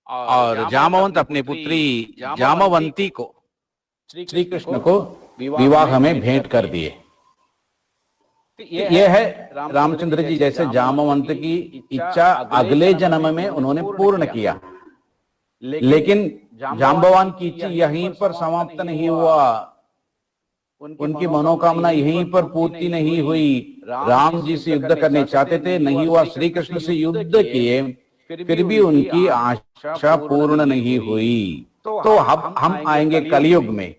[SPEAKER 1] और जामवंत अपनी पुत्री जामवंती को श्री कृष्ण को विवाह में भेंट कर दिए। ये है रामचंद्र जी जैसे जामवंत की इच्छा अगले जन्म में उन्होंने पूर्ण किया, लेकिन जाम्बवान की इच्छा यहीं पर समाप्त नहीं हुआ, उनकी मनोकामना यहीं पर पूर्ति नहीं हुई। राम जी से युद्ध करने चाहते थे, नहीं हुआ, श्री कृष्ण से युद्ध किए, फिर भी उनकी आशा पूर्ण नहीं हुई। तो अब हम आएंगे कलयुग में,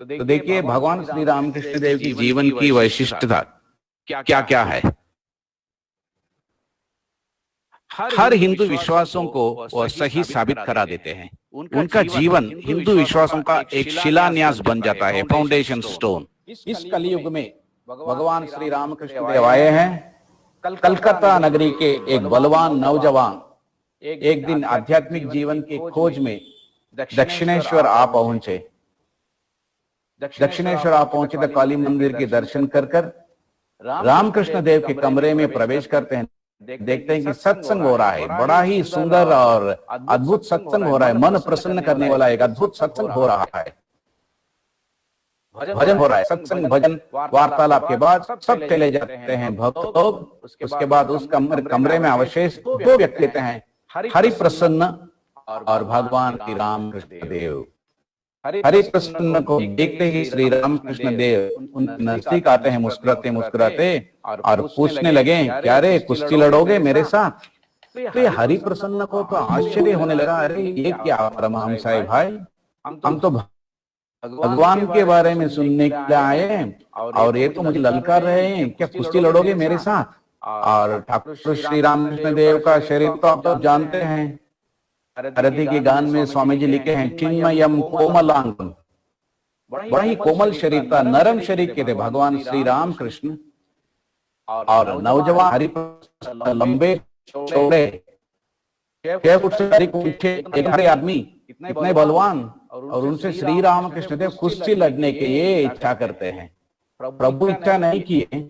[SPEAKER 1] तो देखिए भगवान श्री रामकृष्ण देव की जीवन की वैशिष्ट्यता क्या क्या है। हर हिंदू विश्वासों को वह सही साबित करा देते हैं। उनका जीवन हिंदू विश्वासों का एक शिलान्यास बन जाता है, फाउंडेशन स्टोन। इस कलयुग में भगवान श्री रामकृष्ण देव आए हैं। कलकत्ता नगरी के एक बलवान नौजवान एक दिन आध्यात्मिक जीवन की खोज में दक्षिणेश्वर आ पहुंचे। दक्षिणेश्वर आ पहुंचे तो काली मंदिर के दर्शन कर रामकृष्ण देव के कमरे में प्रवेश करते हैं। देखते हैं कि सत्संग हो रहा है, बड़ा ही सुंदर और अद्भुत सत्संग हो रहा है, मन प्रसन्न करने वाला एक अद्भुत सत्संग हो रहा है, भजन हो रहा है। सत्संग भजन वार्तालाप के बाद सब चले जाते हैं भक्त लोग। उसके बाद उस कमरे में अवशेष दो व्यक्ति लेते हैं, हरि प्रसन्न और भगवान श्री रामकृष्ण देव। हरि प्रसन्न को देखते ही श्री रामकृष्ण देव उनके नजदीक आते हैं, मुस्कुराते मुस्कुराते, और पूछने लगे, क्या रे कुश्ती लड़ोगे मेरे साथ? तो ये हरि प्रसन्न को तो आश्चर्य होने लगा, अरे ये क्या परमहंस है भाई, हम तो भगवान के बारे में सुनने के लिए आए हैं और ये तो मुझे ललकार रहे हैं, क्या कुश्ती लड़ोगे मेरे साथ? और ठाकुर श्री रामकृष्ण देव का शरीर तो आप तो जानते हैं, भारती के गान में स्वामी जी लिखे हैं, चिन्मयम कोमलांगम, बड़ा ही कोमल शरीर था, नरम शरीर के थे भगवान श्री राम कृष्ण। और नौजवान हरि लंबे चौड़े 6 फुट से अधिक ऊंचे एक हरे आदमी, इतने बलवान, और उनसे श्री राम कृष्ण देव कुश्ती लड़ने के लिए इच्छा करते हैं। प्रभु इच्छा नहीं किए,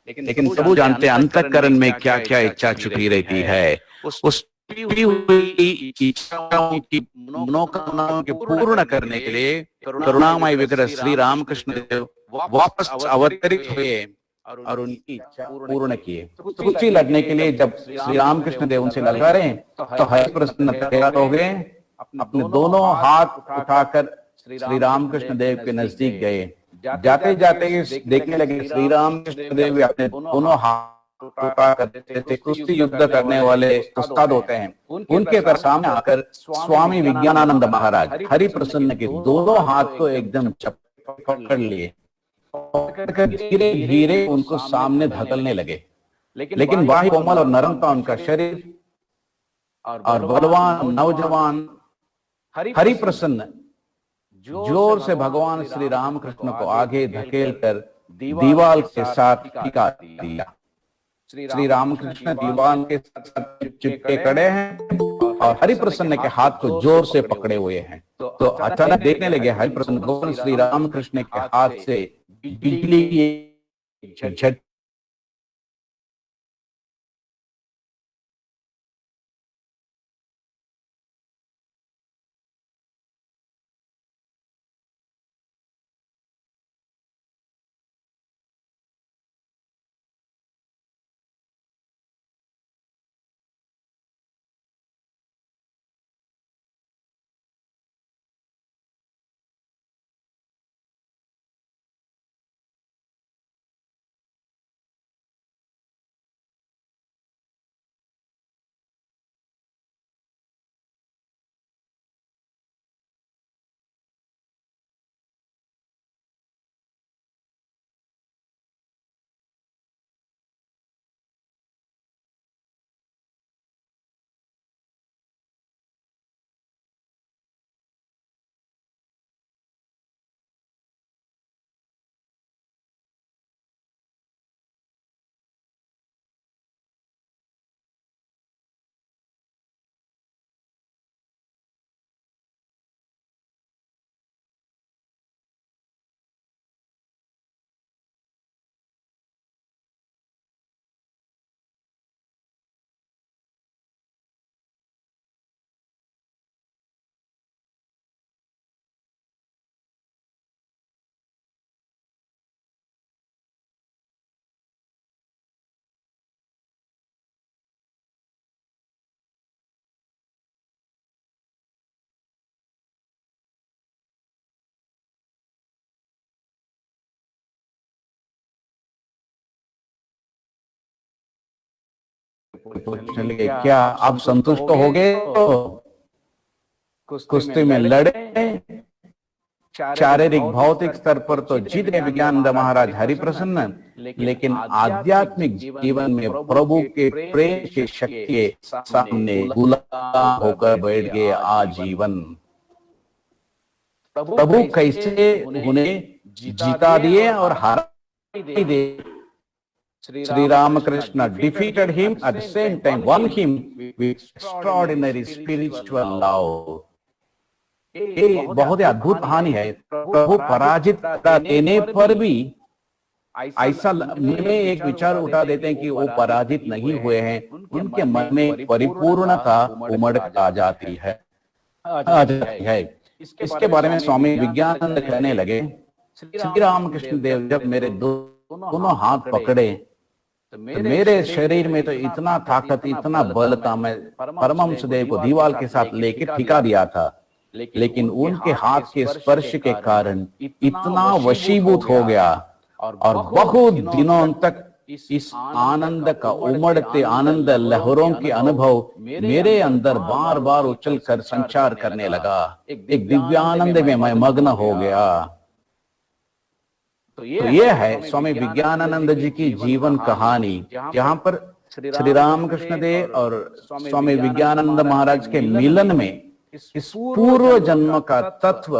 [SPEAKER 1] लेकिन प्रभु जानते हैं अंतःकरण में क्या क्या इच्छा छुपी रहती है। उस छुपी हुई इच्छाओं की मनोकामनाओं के पूर्ण करने के लिए करुणामय विग्रह श्री रामकृष्ण देव वापस अवतरित हुए और उनकी इच्छा पूर्ण किए। कुश्ती लड़ने के लिए जब श्री रामकृष्ण देव उनसे लगा रहे हैं तो हरि प्रसन्न तैयार हो गए, अपने दोनों हाथ उठाकर श्री रामकृष्ण देव के नजदीक गए। जाते जाते देखने लगे श्री रामकृष्ण देव अपने दोनों हाथ उठाकर, जैसे कुश्ती युद्ध करने वाले उस्ताद होते हैं, उनके तरफ सामने आकर स्वामी विज्ञानानंद महाराज हरि प्रसन्न के दोनों हाथ को एकदम पकड़ लिए, धीरे धीरे उनको सामने धकेलने लगे। लेकिन बाह्य कोमल और नरम था उनका शरीर, और बलवान नौजवान हरि प्रसन्न जोर से भगवान श्री रामकृष्ण को आगे धकेल कर दीवाल के साथ टिका दिया। श्री रामकृष्ण दीवाल के साथ चिपके खड़े हैं और हरि प्रसन्न के हाथ को जोर से पकड़े हुए हैं। तो अचानक देखने लगे हरि प्रसन्न भगवान श्री रामकृष्ण के हाथ से बिजली की झटके पूछने लगे, क्या आप संतुष्ट हो गए? कुश्ती में लड़े, शारीरिक भौतिक स्तर पर तो जीत गए विज्ञानंद महाराज हरिप्रसन्न, लेकिन आध्यात्मिक जीवन में प्रभु के प्रेम की शक्ति के सामने गुलाम होकर बैठ गए आजीवन। प्रभु कैसे उन्हें जीता दिए और हरा दिए। Sri Ramakrishna defeated him, at the same time won him with extraordinary spiritual love. ये बहुत ही अद्भुत कहानी है। प्रभु पराजित कर देने पर भी ऐसा मन में एक विचार उठा देते हैं कि वो पराजित नहीं हुए हैं, उनके मन में परिपूर्णता उमड़ आ जाती है। इसके बारे में स्वामी विज्ञानंद कहने लगे, श्री रामकृष्ण देव जब मेरे दोनों हाथ पकड़े तो मेरे शरीर में तो इतना ताकत, इतना बल था, मैं परमहंस देव को दीवार के साथ लेके ठिका दिया था, लेकिन उनके हाथ के स्पर्श के कारण इतना वशीभूत हो गया और बहुत दिनों तक इस आनंद का उमड़ते आनंद लहरों के अनुभव मेरे अंदर बार बार उछल कर संचार करने लगा। एक दिव्यानंद में मैं मग्न हो गया। तो ये है स्वामी विज्ञानानंद जी की जीवन कहानी, जहां पर श्री रामकृष्ण देव और स्वामी विज्ञानानंद महाराज के मिलन में इस पूर्व जन्म का तत्व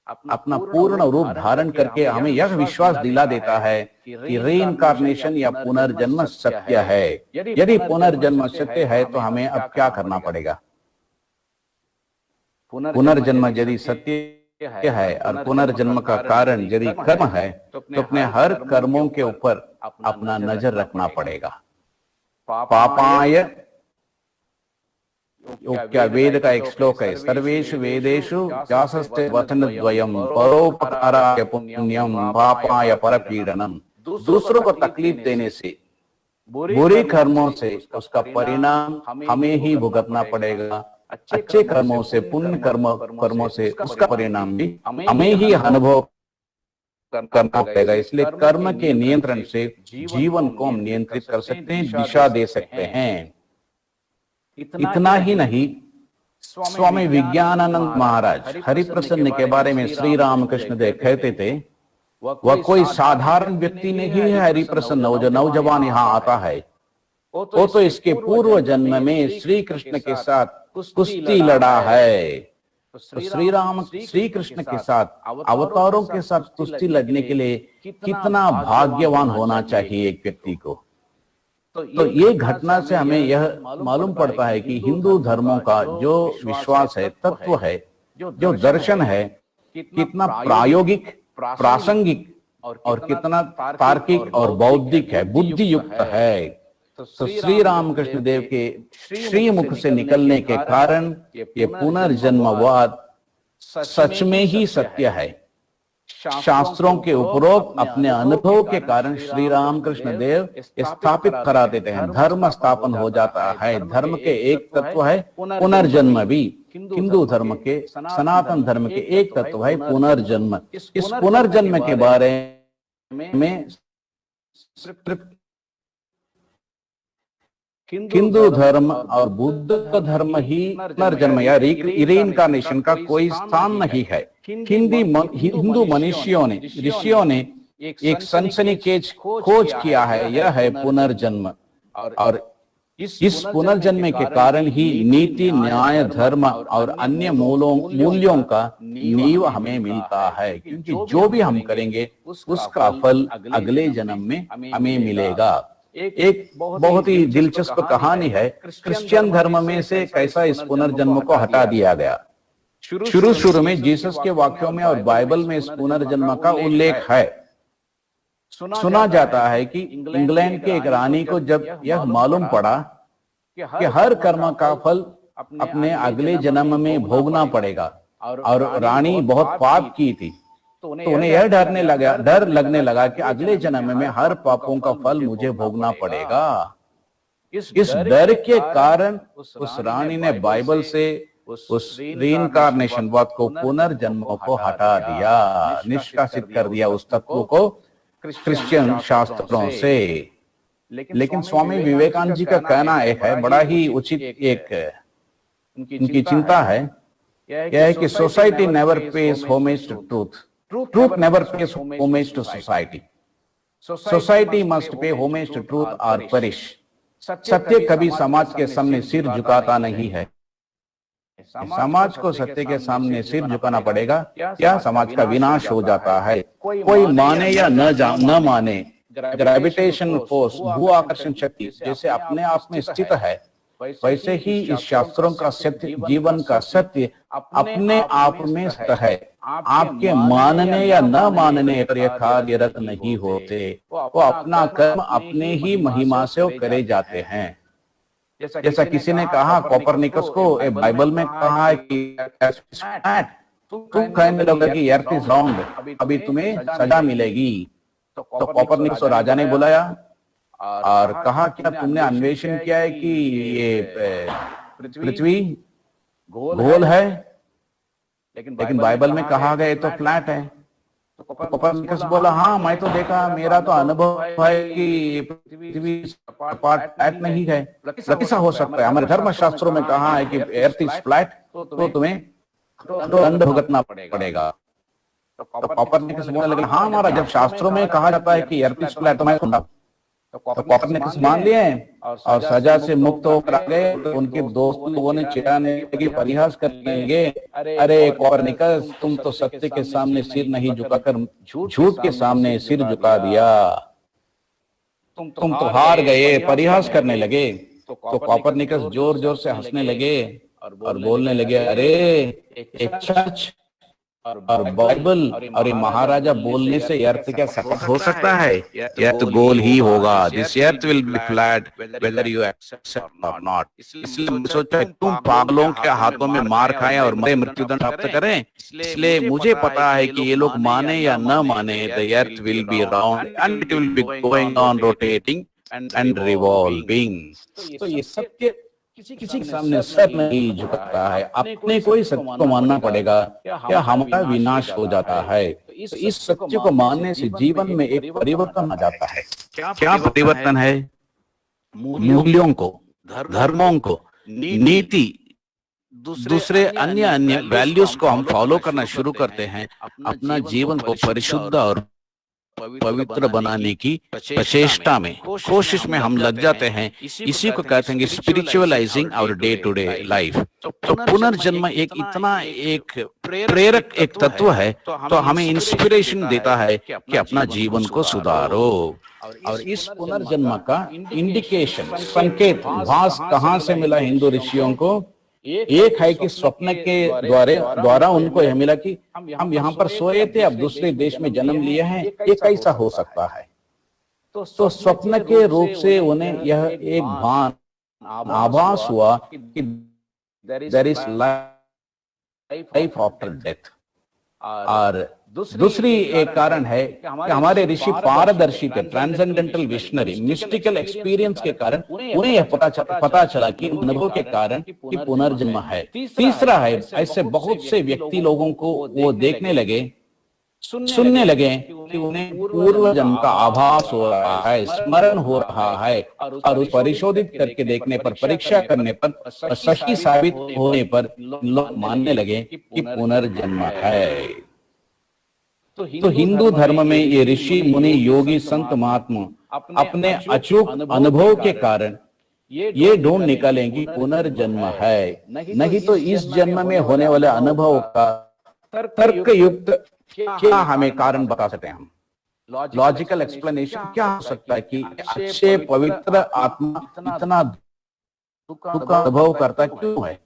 [SPEAKER 1] अपना पूर्ण रूप धारण करके हमें यह विश्वास दिला देता है कि रीइंकार्नेशन या पुनर्जन्म सत्य है। यदि पुनर्जन्म सत्य है तो हमें अब क्या करना पड़ेगा? पुनर्जन्म यदि सत्य है और पुनर्जन्म का कारण यदि कर्म है तो अपने हर कर्मों के ऊपर अपना नजर रखना पड़ेगा। पापाय, क्या वेद का एक श्लोक है, सर्वेषु वेदेषु व्यासस्ते वचनद्वयम् परोपकाराय पुण्यम पापाय परपीडनम। दूसरों को तकलीफ देने से, बुरे कर्मों से उसका परिणाम हमें ही भुगतना पड़ेगा, अच्छे कर्मों से, पुण्य कर्मों से उसका परिणाम भी हमें ही अनुभव करना पड़ेगा। इसलिए कर्म के नियंत्रण से जीवन को हम नियंत्रित कर सकते हैं, दिशा दे सकते हैं। इतना ही नहीं, स्वामी विज्ञानानंद महाराज हरिप्रसन्न के बारे में श्री रामकृष्ण देव कहते थे, वह कोई साधारण व्यक्ति नहीं है। हरिप्रसन्न, वो जो नौजवान यहाँ आता है, वो तो इसके पूर्व जन्म में श्री कृष्ण के साथ कुश्ती लड़ा है। तो श्री कृष्ण के साथ, अवतारों के साथ कुश्ती लड़ने के लिए कितना भाग्यवान होना चाहिए एक व्यक्ति को। तो ये घटना से हमें यह मालूम पड़ता है कि हिंदू धर्मों का जो विश्वास है, तत्व है, जो दर्शन है, कितना प्रायोगिक, प्रासंगिक और कितना तार्किक और बौद्धिक है, बुद्धि युक्त है। तो श्री रामकृष्ण देव के श्रीमुख से निकलने के कारण ये पुनर्जन्मवाद सच में ही सत्य है। शास्त्रों के उपरोक्त अपने अनुभव के कारण श्री रामकृष्ण देव स्थापित करा देते हैं, धर्म स्थापन हो जाता है। धर्म के एक तत्व है पुनर्जन्म भी। हिंदू धर्म के, सनातन धर्म के एक तत्व है पुनर्जन्म। इस पुनर्जन्म के बारे में हिंदू धर्म और बुद्ध धर्म ही पुनर्जन्म या रीइंकार्नेशन का कोई स्थान नहीं है। हिंदू ऋषियों ने एक सनसनीखेज खोज किया है, यह है पुनर्जन्म। और इस पुनर्जन्म के कारण ही नीति, न्याय, धर्म और अन्य मूल्यों का नींव हमें मिलता है, क्योंकि जो भी हम करेंगे उसका फल अगले जन्म में हमें मिलेगा। एक बहुत ही दिलचस्प कहानी है, क्रिश्चियन धर्म में से कैसा इस पुनर्जन्म को हटा दिया गया। शुरू में जीसस के वाक्यों में और बाइबल में इस पुनर्जन्म का उल्लेख है। सुना जाता है कि इंग्लैंड के एक रानी को जब यह मालूम पड़ा कि हर कर्म का फल अपने अगले जन्म में भोगना पड़ेगा, और रानी बहुत पाप की थी, तो उन्हें यह डर लगने लगा कि अगले जन्म में हर पापों का फल मुझे भोगना पड़ेगा। इस डर के कारण उस रानी ने बाइबल से उस रीइंकार्नेशन वाद को, पुनर्जन्म को हटा दिया, निष्कासित कर दिया उस तत्व को क्रिश्चियन शास्त्रों से। लेकिन स्वामी विवेकानंद जी का कहना एक है, बड़ा ही उचित एक उनकी चिंता है, यह है कि society never pays homage to truth, truth never pays homage to society, society must pay homage to truth और परिश। सत्य कभी समाज के सामने सिर झुकाता नहीं है, समाज को सत्य के सामने सिर झुकाना पड़ेगा, क्या समाज का विनाश हो जाता है। कोई माने या न माने, ग्रेविटेशन फोर्स, भू आकर्षण शक्ति जैसे अपने आप में स्थित है, वैसे ही इस शास्त्रों का सत्य, जीवन का सत्य अपने आप में स्थित है। आपके मानने या न मानने पर यह कार्यरत नहीं होते, वो अपना कर्म अपने ही महिमा से वो करे जाते हैं। जैसा किसी ने कहा कोपरनिकस को, बाइबल में कहा है कि तुम कहने लोगे कि अर्थ इज राउंड, अभी तुम्हें सजा मिलेगी। तो कोपरनिकस को राजा ने बुलाया और कहा, क्या तुमने अन्वेषण किया है कि ये पृथ्वी गोल है? लेकिन बाइबल में कहा गया तो फ्लैट है। तो कोपरनिकस बोला, हाँ मैं तो देखा, मेरा तो अनुभव है कि पृथ्वी फ्लैट नहीं है। कैसा हो सकता है? हमारे धर्म शास्त्रों में कहा है कि अर्थ इज फ्लैट, तो तुम्हें दंड भुगतना पड़ेगा। तो कोपरनिकस बोलने लगे, हाँ हमारा जब शास्त्रों में कहा जाता है कि अर्थ इज फ्लैट, तो मैं सुना। तो कोपरनिकस मान लिए और सजा से मुक्त होकर आ गए। तो उनके दोस्त लोगों ने चिढ़ाने लगे, परिहास करने लगे, अरे कोपरनिकस तुम तो सत्य के सामने सिर नहीं झुकाकर झूठ के सामने सिर झुका दिया, तुम तो हार गए, परिहास करने लगे। तो कोपरनिकस जोर जोर से हंसने लगे और बोलने लगे, अरे एक चर्च और बाइबल और महाराजा बोलने से अर्थ क्या सत्य हो सकता है? अर्थ गोल ही होगा। This earth will be flat whether you accept और नॉट। इसलिए मैं सोचा तुम पागलों के हाथों में मार खाएं और मरे मृत्युदंड प्राप्त करें। इसलिए मुझे पता है कि ये लोग माने या न माने, the earth will be round and it will be going on rotating and revolving. तो ये सत्य किसी के सामने सर नहीं झुकता है, अपने कोई सत्य को मानना पड़ेगा, क्या हमारा विनाश हो जाता है। तो इस सत्य को मानने से जीवन में एक परिवर्तन आ जाता है। क्या परिवर्तन है? मूल्यों को, धर्मों को, नीति, दूसरे अन्य वैल्यूज को हम फॉलो करना शुरू करते हैं। अपना जीवन को परिशुद्ध और पवित्र बनाने की प्रचेष्टा में, कोशिश में हम लग जाते हैं। इसी को कहते हैं spiritualising our day to day life. तो पुनर्जन्म एक इतना एक प्रेरक एक तत्व है, तो हमें इंस्पिरेशन देता है कि अपना जीवन को सुधारो। और इस पुनर्जन्म का इंडिकेशन, संकेत, भास कहां से मिला हिंदू ऋषियों को? एक है कि स्वप्न के द्वारा उनको यह मिला कि हम यहाँ पर सोए थे, अब दूसरे देश में जन्म लिए हैं, ये कैसा हो सकता है? तो स्वप्न के रूप से उन्हें यह एक भान, आभास हुआ कि there is life after death. और दूसरी एक कारण है कि हमारे ऋषि पारदर्शी थे, ट्रांसेंडेंटल विजनरी, मिस्टिकल एक्सपीरियंस के कारण उन्हें यह पता चला कि अनुभव के कारण कि पुनर्जन्म है। तीसरा है, ऐसे बहुत से व्यक्ति लोगों को वो देखने लगे, सुनने लगे कि उन्हें पूर्व जन्म का आभास हो रहा है, स्मरण हो रहा है, और उस परिशोधित करके देखने पर, परीक्षा करने पर, सही साबित होने पर लोग मानने लगे कि पुनर्जन्म है। तो हिंदू धर्म में ये ऋषि मुनि योगी संत महात्मा अपने अचूक अनुभव के कारण ये ढूंढ निकालेंगे पुनर्जन्म है, नहीं तो इस जन्म में होने वाले अनुभव का तर्क युक्त क्या हमें कारण बता सकते हैं हम? लॉजिकल एक्सप्लेनेशन क्या हो सकता है कि अच्छे पवित्र आत्मा इतना दुख का अनुभव करता क्यों है?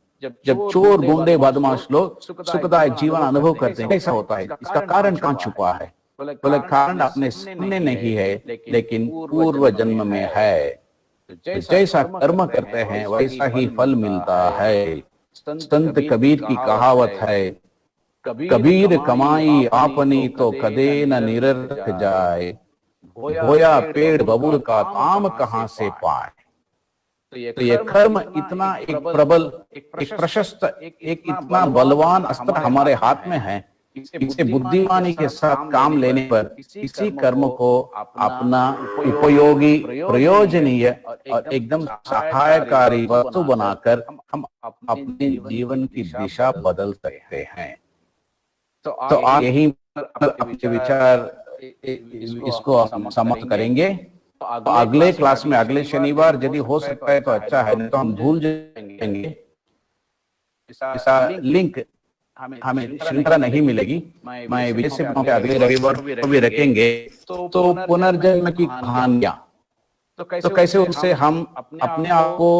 [SPEAKER 1] जब चोर, गुंडे, बदमाश लोग सुखदायक जीवन अनुभव करते हैं, कैसा होता है? इसका कारण कहाँ छुपा है? बोले कारण अपने सामने नहीं है, लेकिन पूर्व जन्म में है। जैसा कर्म करते हैं वैसा ही फल मिलता है। संत कबीर की कहावत है, कबीर कमाई आपनी तो कदे न निरर्थ जाए, होया पेड़ बबूल का ताम कहां से पाए। तो ये कर्म इतना एक प्रबल, एक प्रशस्त, एक इतना बलवान अस्त्र हमारे हाथ में है इसे बुद्धिमानी के साथ काम लेने पर इसी कर्म को अपना उपयोगी, प्रयोजनीय और एकदम सहायकारी वस्तु बनाकर हम अपने जीवन की दिशा बदल सकते हैं। तो आप यही आपके विचार इसको हम समाप्त करेंगे। तो अगले क्लास में अगले शनिवार यदि हो सकता है तो अच्छा है, नहीं तो हम भूल जाएंगे। ऐसा लिंक हमें श्रृंखला नहीं मिलेगी। मैं विजय से के अगले रविवार को भी रखेंगे। तो पुनर्जन्म की कहानियां, तो कैसे उनसे हम अपने आप को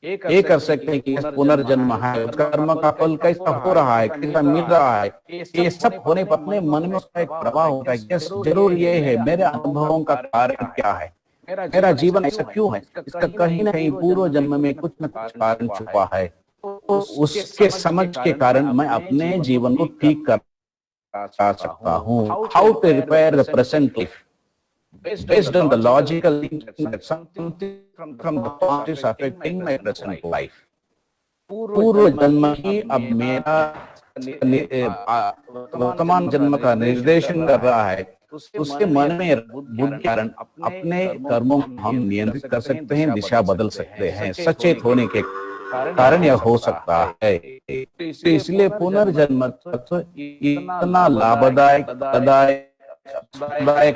[SPEAKER 1] ये कर सकते हैं कि पुनर्जन्म है, कर्म का फल कैसा हो रहा है, कैसा मिल रहा है, ये सब होने पर अपने मन में उसका एक प्रभाव होता है। यस, जरूर ये है, मेरे अनुभवों का कारण क्या है, मेरा जीवन ऐसा क्यों है, इसका कहीं ना कहीं पूर्व जन्म में कुछ न कुछ कारण छुपा है। उसके समझ के कारण मैं अपने जीवन को ठीक कर सकता हूँ। How to repair the present life based on the logical thinking that something from the past is affecting my present life. पूर्व जन्म ही अब मेरा वर्तमान जन्म का निर्देशन कर रहा है। उसके मन में बुद्धि कारण अपने कर्मों को हम नियंत्रित कर सकते हैं, दिशा बदल सकते हैं। सचेत होने के कारण यह हो सकता है। तो इसलिए पुनर्जन्म तत्व इतना लाभदायक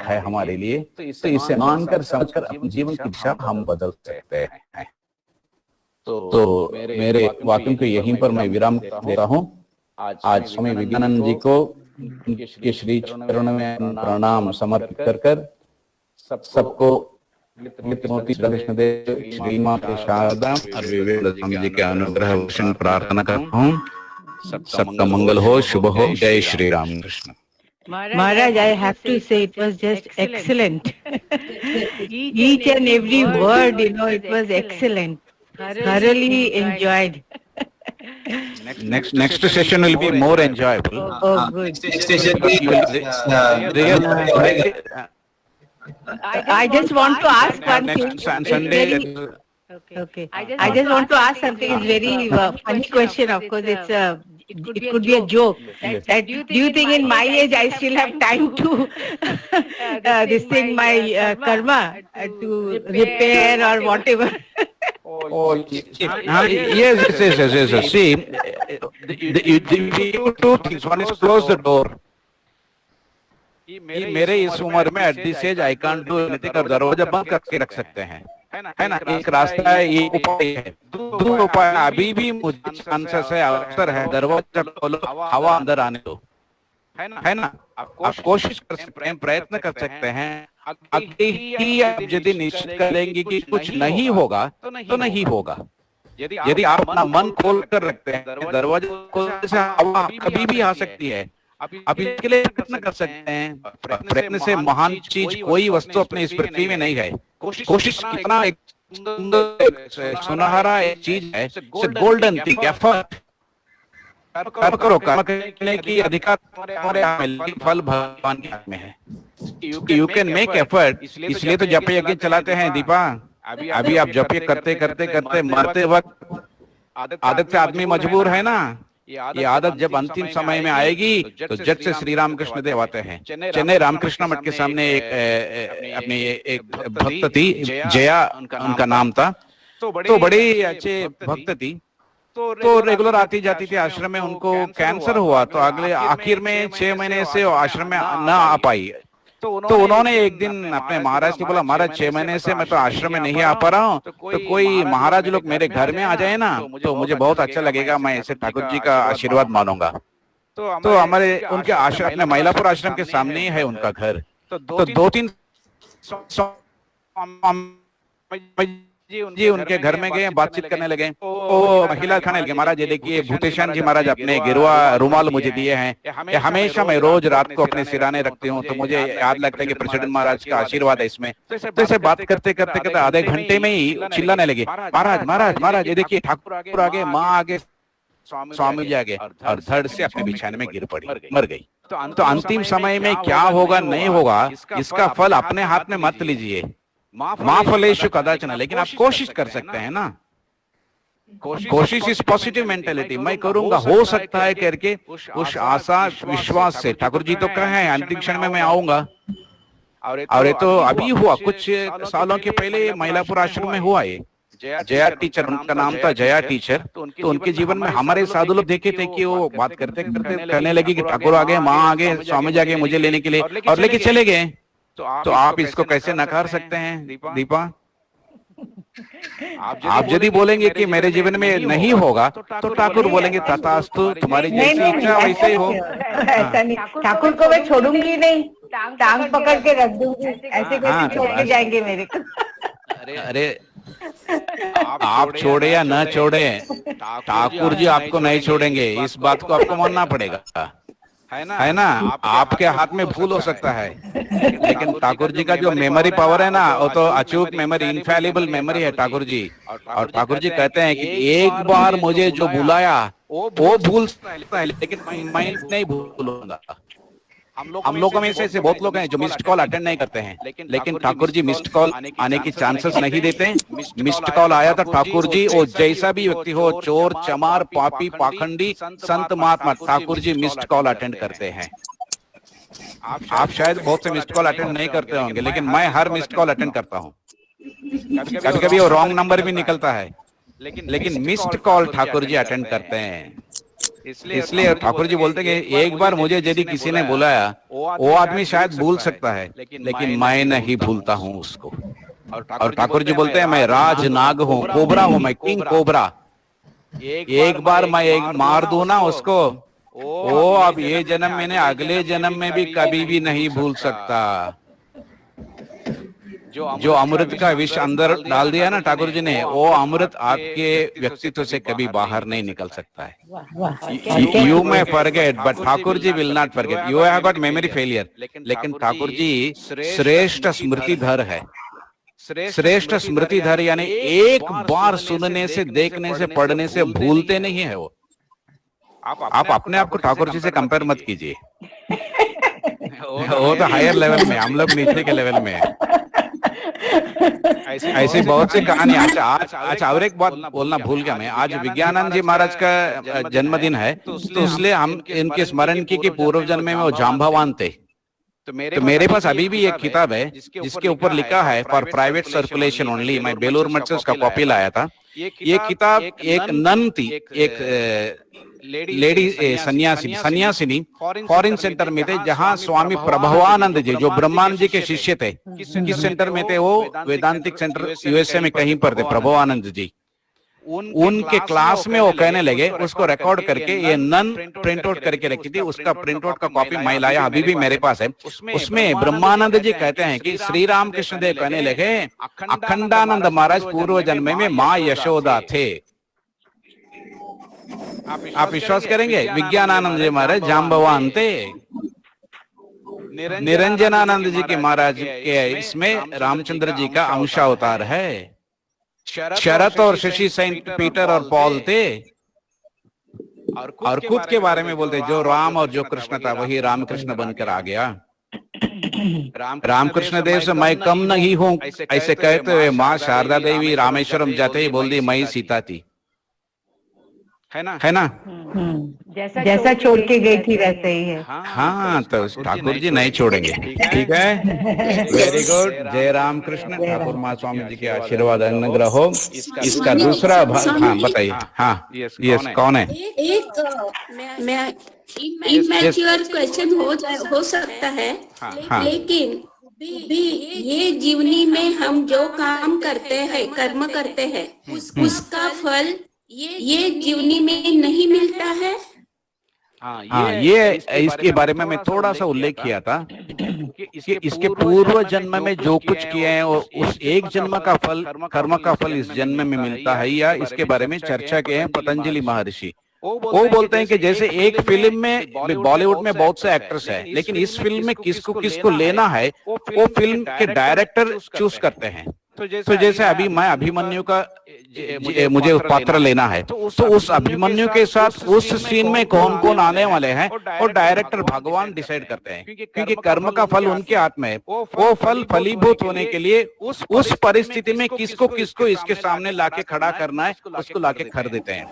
[SPEAKER 1] है हमारे लिए। तो इसे मानकर समझकर अपने जीवन की दिशा हम बदल सकते हैं। तो मेरे वाक्यों को यहीं पर मैं विराम देता हूँ। आज स्वामी विज्ञानानंद जी को उनके श्री चरणों में प्रणाम समर्पित कर सबको मोती कृष्णदेव, श्री मां शारदा और विवेकानंद जी के अनुग्रह वचन प्रार्थना करता हूँ। सबका मंगल हो, शुभ हो। जय Shri Ram Krishna.
[SPEAKER 3] Maharaj, I have to say it was just excellent. Each and every word, it was excellent. Thoroughly enjoyed.
[SPEAKER 1] Next session will be more enjoyable.
[SPEAKER 3] Oh, good.
[SPEAKER 2] Next session
[SPEAKER 3] I just want to ask one thing.
[SPEAKER 1] Next Sunday.
[SPEAKER 3] Okay. I just want to ask something. It's very funny question. Of course, it could be a joke. That do you think in my age I still have time to this thing my karma to repair or whatever?
[SPEAKER 1] Oh, yes. See, you two things. One is close the door. मेरे इस उम्र में at this age I can't do anything, और दरवाजा बंद करके रख सकते हैं, है ना। एक रास्ता है, ये उपाय है। दूसरा उपाय अभी भी मुझे चांसेस है, अवसर है, दरवाजा खोलो, हवा अंदर आने दो, है ना। आप कोशिश कर सकते हैं, प्रयत्न कर सकते हैं। अभी ही आप यदि निश्चित करेंगे कि कुछ नहीं होगा तो नहीं होगा। यदि आप अपना मन खोल कर रखते हैं, दरवाजा खोलने से हवा कभी भी आ सकती है। अभी के लिए प्रयत्न कर सकते हैं। प्रयत्न से महान चीज कोई वस्तु अपने इस पृथ्वी में नहीं है। कोशिश कितना एक सुनहरा एक चीज है, गोल्डन थिंग। एफर्ट करो, कर्म करने की अधिकार हमारे हाथ में, लेकिन फल भगवान के हाथ में है। You can make effort. इसलिए तो जप यज्ञ चलाते हैं दीपा। अभी आप जप यज्ञ करते मरते वक्त आदत से आदमी मजबूर है ना। ये आदत जब अंतिम समय में आएगी तो जट से श्री रामकृष्ण देव आते हैं। चेन्नई रामकृष्ण मठ के सामने अपनी एक भक्त थी, जया उनका नाम था। तो बड़ी अच्छे भक्त थी, तो रेगुलर आती जाती थी आश्रम में। उनको कैंसर हुआ, तो अगले आखिर में 6 महीने से आश्रम में न आ पाई। तो उन्होंने एक दिन अपने महाराज से बोला, महाराज 6 महीने से मैं तो आश्रम में नहीं आ पा रहा हूँ, तो कोई महाराज लोग मेरे घर में आ जाए ना, तो मुझे बहुत अच्छा लगेगा, मैं ऐसे ठाकुर जी का आशीर्वाद मानूंगा। तो हमारे उनके आश्रम, अपने महिलापुर आश्रम के सामने ही है उनका घर। तो 2-3 जी उनके घर में गए, बातचीत करने लगे। वो महिला खाने लगे, महाराज ये देखिए भूतेशान जी महाराज अपने गिरवा रुमाल मुझे दिए हैं। हमेशा मैं रोज रात को अपने सिराने रखती हूँ, तो मुझे याद लगता है कि प्रेसिडेंट महाराज का आशीर्वाद है इसमें। तो ऐसे बात करते आधे घंटे में ही चिल्लाने लगे, महाराज महाराज महाराज ये देखिए ठाकुर आगे, माँ आगे, स्वामी जी आगे, और धड़ से अपने बिछाने में गिर पड़ी, मर गई। तो अंतिम समय में क्या होगा नहीं होगा, इसका फल अपने हाथ में मत लीजिए। माँ फलेषु कदाचन, लेकिन आप कोशिश कर सकते हैं ना। कोशिश इस पॉजिटिव मेंटेलिटी, मैं करूंगा, हो सकता है करके उस आशा विश्वास से। ठाकुर जी तो कहे अंतिम क्षण में मैं आऊंगा, और ये तो अभी हुआ, कुछ सालों के पहले महिलापुर आश्रम में हुआ ये। जया टीचर उनका नाम था, जया टीचर। तो उनके जीवन में हमारे साधु लोग देखे थे कि वो बात करते करते कहने लगी कि ठाकुर आ गए, माँ आ गए, स्वामी जी आ गए मुझे लेने के लिए, और लेके चले गए। तो आप इसको कैसे नकार सकते हैं दीपा? आप यदि बोलेंगे कि मेरे जीवन में नहीं होगा, तो ठाकुर बोलेंगे तथास्तु, तुम्हारी जैसी इच्छा वैसे ही हो।
[SPEAKER 3] ऐसा नहीं, ठाकुर को मैं छोड़ूंगी नहीं, टांग पकड़ के रख दूंगी, ऐसे कैसे छोड़ के जाएंगे मेरे को?
[SPEAKER 1] अरे आप छोड़े या न छोड़े, ठाकुर जी आपको नहीं छोड़ेंगे, इस बात को आपको मानना पड़ेगा, है ना? आपके हाथ में भूल हो सकता है, लेकिन ठाकुर जी का जो मेमोरी पावर है ना, वो तो अचूक मेमोरी, इनफैलिबल मेमोरी है ठाकुर जी। और ठाकुर जी कहते हैं कि एक बार मुझे जो बुलाया वो भूल सकता है, लेकिन मैं नहीं भूलूंगा। हम लोगों में से ऐसे बहुत लोग हैं जो मिस्ड कॉल अटेंड नहीं करते हैं, लेकिन ठाकुर जी मिस्ड कॉल आने की चांसेस नहीं देते। मिस्ड कॉल आया था ठाकुर जी, वो जैसा भी व्यक्ति हो, चोर चमार पापी पाखंडी संत महात्मा, Thakur ji missed call attend करते हैं। आप शायद बहुत से मिस्ड कॉल अटेंड नहीं करते होंगे, लेकिन मैं हर मिस्ड कॉल अटेंड करता हूँ। कभी कभी वो रॉन्ग नंबर भी निकलता है, लेकिन missed call Thakur ji attend करते हैं। इसलिए ठाकुर जी बोलते हैं कि एक बार मुझे यदि किसी ने बुलाया, वो आदमी शायद भूल सकता है, लेकिन मैं नहीं भूलता हूँ उसको। और ठाकुर जी बोलते हैं मैं राज नाग हूँ, कोबरा हूँ, मैं किंग कोबरा। एक बार मैं एक मार दूं ना उसको, वो अब ये जन्म में, अगले जन्म में भी कभी भी नहीं भूल सकता। जो अमृत का विष अंदर डाल दिया ना ठाकुर जी ने, वो अमृत आपके व्यक्तित्व से कभी बाहर नहीं निकल सकता है। You may forget, but Thakur ji will not forget. You have got memory failure, लेकिन ठाकुर जी श्रेष्ठ स्मृतिधर है। श्रेष्ठ स्मृतिधर यानी एक बार सुनने से, देखने से, पढ़ने से भूलते नहीं है वो। आप अपने आप को ठाकुर जी से कंपेयर मत कीजिए, वो तो हायर लेवल में, हम लोग नीचे के लेवल में है। ऐसी बहुत सी कहानी। अच्छा और एक बात बोलना भूल गया मैं, आज विज्ञानंद जी महाराज का जन्मदिन है, तो इसलिए हम इनके स्मरण की पूर्व जन्म में वो जांबवान थे। तो मेरे पास अभी भी एक किताब है जिसके ऊपर लिखा है फॉर प्राइवेट सर्कुलेशन ओनली। मैं बेलूर मठ से उसका कॉपी लाया था। ये किताब एक नन थी, एक लेडी सन्यासिनी फॉरेन सेंटर में थे, जहां स्वामी प्रभवानंद जी जो ब्रह्मानंद जी के शिष्य थे, किस सेंटर में थे वो? वेदांतिक सेंटर यूएसए में कहीं पर थे प्रभवानंद जी। उनके क्लास में वो कहने लगे, उसको रिकॉर्ड करके ये नन प्रिंट आउट करके रखी थी, उसका प्रिंट आउट का कॉपी मैं लाया, अभी भी मेरे पास है। उसमें ब्रह्मानंद जी कहते हैं कि श्री राम कृष्ण देव कहने लगे अखंडानंद महाराज पूर्व जन्म में माँ यशोदा थे। आप विश्वास करेंगे? विज्ञानानंद जी महाराज जांबवान थे। निरंजनानंद जी के महाराज के इसमें रामचंद्र जी का अंशावतार है। शरत और शशि सेंट पीटर और पॉल थे। और खुद के बारे में बोलते जो राम और जो कृष्ण था वही रामकृष्ण बनकर आ गया। रामकृष्ण देव से मैं कम नहीं हूँ ऐसे कहते हुए माँ शारदा देवी रामेश्वरम जाते ही बोल दी मैं ही सीता थी, है ना?
[SPEAKER 3] जैसा छोड़ के गई थी वैसे ही है।
[SPEAKER 1] हाँ, तो ठाकुर जी नहीं छोड़ेंगे। ठीक है, वेरी गुड। जय राम कृष्ण। ठाकुर माँ स्वामी जी के आशीर्वाद अनुग्रह हो। इसका दूसरा भाग, हाँ बताइए। हाँ यस, कौन है?
[SPEAKER 4] मैं इमैच्योर क्वेश्चन हो सकता है, लेकिन ये जीवनी में हम जो काम करते हैं, कर्म करते हैं, उसका फल ये जीवनी में नहीं मिलता है।
[SPEAKER 1] हाँ, ये इसके बारे में मैं थोड़ा सा उल्लेख किया था कि इसके पूर्व जन्म में जो कुछ किए हैं उस एक जन्म का फल, कर्म का फल इस जन्म में मिलता है, या इसके बारे में चर्चा किए हैं पतंजलि महर्षि। वो बोलते हैं कि जैसे एक फिल्म में, बॉलीवुड में बहुत से एक्टर्स हैं, लेकिन इस फिल्म में किसको लेना है वो फिल्म के डायरेक्टर चूज करते हैं। तो जैसे अभी मैं अभिमन्यु का मुझे पात्र लेना है, तो उस अभिमन्यु के साथ उस सीन में कौन कौन आने वाले हैं और डायरेक्टर भगवान डिसाइड करते हैं, क्योंकि कर्म का फल उनके हाथ में है। वो फल फलीभूत होने के लिए उस परिस्थिति में किसको किसको इसके सामने लाके खड़ा करना है, उसको लाके खड़ देते हैं।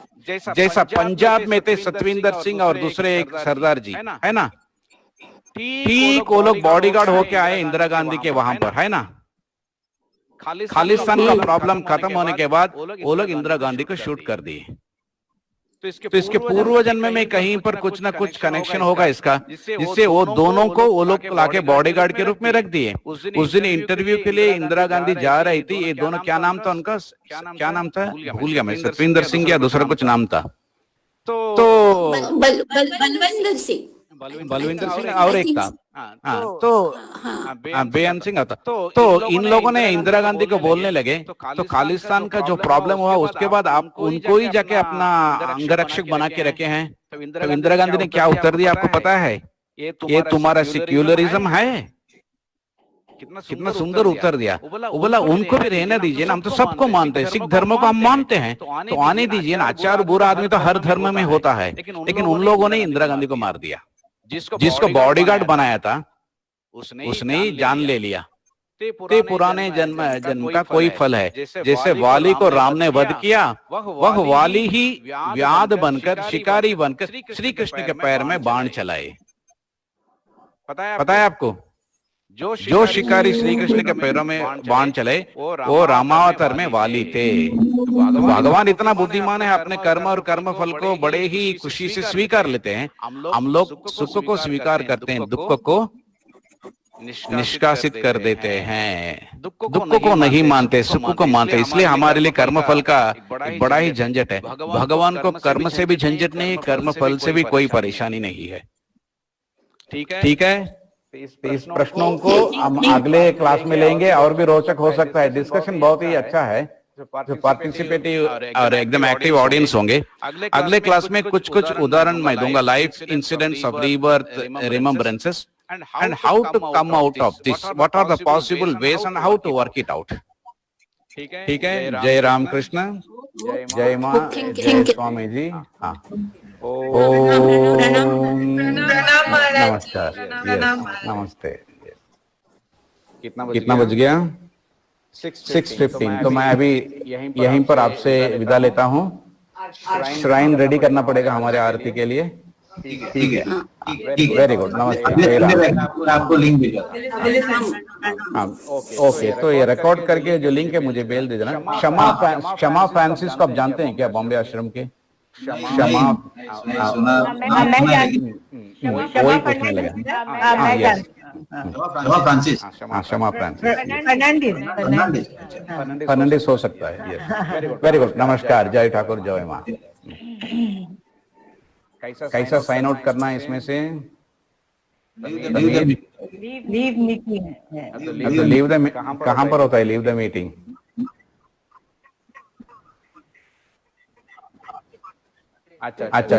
[SPEAKER 1] जैसा पंजाब में थे सतविंदर सिंह और दूसरे एक सरदार जी, है ना, ठीक वो लोग बॉडीगार्ड होके आए इंदिरा गांधी के वहां पर, है ना। खालिस्तान का प्रॉब्लम खत्म होने के बाद वो लोग इंदिरा गांधी को शूट कर दिए। तो इसके पूर्व जन्म में कहीं पर कुछ ना कुछ कनेक्शन होगा इसका, जिससे वो दोनों को वो लोग लाके बॉडीगार्ड के रूप में रख दिए। उस दिन इंटरव्यू के लिए इंदिरा गांधी जा रही थी, ये दोनों, क्या नाम था उनका, क्या नाम था, भूल गया मैं, सतविंदर सिंह या दूसरा कुछ नाम था। तो
[SPEAKER 4] बलविंदर सिंह,
[SPEAKER 1] बलविंदर सिंह और एक था, तो बेअंत सिंह आता। तो इन लोगों ने इंदिरा गांधी को बोलने लगे, तो खालिस्तान का जो प्रॉब्लम हुआ उसके बाद आप उनको ही जाके अपना अंगरक्षक बना के रखे हैं। तो इंदिरा गांधी ने क्या उत्तर दिया आपको पता है? ये तुम्हारा सेक्युलरिज्म है। कितना सुंदर उत्तर दिया। वो बोला उनको भी रहने दीजिए ना, हम तो सबको मानते हैं, सिख धर्म को हम मानते हैं, तो आने दीजिए ना। अच्छा और बुरा आदमी तो हर धर्म में होता है, लेकिन उन लोगों ने इंदिरा गांधी को मार दिया। जिसको बॉडीगार्ड बनाया था उसने ही जान ले लिया। ते पुराने जन्म का कोई फल है। जैसे वाली को राम ने वध किया, वह वाली ही व्याध बनकर, शिकारी बनकर श्री कृष्ण के पैर में बाण चलाए। पता है आपको? जो शिकारी श्री कृष्ण के पैरों में बाण चले वो रामावतार में वाली थे। तो भगवान इतना बुद्धिमान है, अपने कर्म और कर्म फल को बड़े ही खुशी से स्वीकार लेते हैं। हम लोग सुख को स्वीकार करते हैं, दुख को निष्कासित कर देते हैं। दुख को नहीं मानते, सुख को मानते। इसलिए हमारे लिए कर्म फल का बड़ा ही झंझट है। भगवान को कर्म से भी झंझट नहीं, कर्म फल से भी कोई परेशानी नहीं है। ठीक है, इस प्रश्नों को हम अगले क्लास में लेंगे और भी रोचक हो सकता है। डिस्कशन बहुत ही अच्छा है, जो पार्टिसिपेटिव और एकदम एक्टिव ऑडियंस होंगे। अगले क्लास में कुछ उदाहरण मैं दूंगा, life incidents of rebirth, remembrances, and how to come out of this, what are the possible ways and how to work it out. ठीक है, जय राम कृष्ण, जय माँ, जय स्वामी जी। हाँ, नमस्कार, नमस्ते। कितना बज गया? 6:15। तो मैं अभी यहीं पर आपसे विदा लेता हूँ। श्राइन रेडी करना पड़ेगा हमारे आरती के लिए। ठीक है, वेरी गुड, नमस्ते।
[SPEAKER 2] आपको लिंक भेजा
[SPEAKER 1] हाँ, ओके। तो ये रिकॉर्ड करके जो लिंक है मुझे मेल दे देना। क्षमा फ्रांसिस को आप जानते हैं क्या, बॉम्बे आश्रम के? क्षमा, वही पूछने लगा। क्षमा फ्रांसिस, फर्नांडिस हो सकता है। वेरी गुड, नमस्कार, जय ठाकुर, जय माँ। कैसा साइन आउट करना है इसमें से?
[SPEAKER 3] Leave meeting.
[SPEAKER 1] तो लीव द, कहाँ पर होता है लीव द मीटिंग? अच्छा।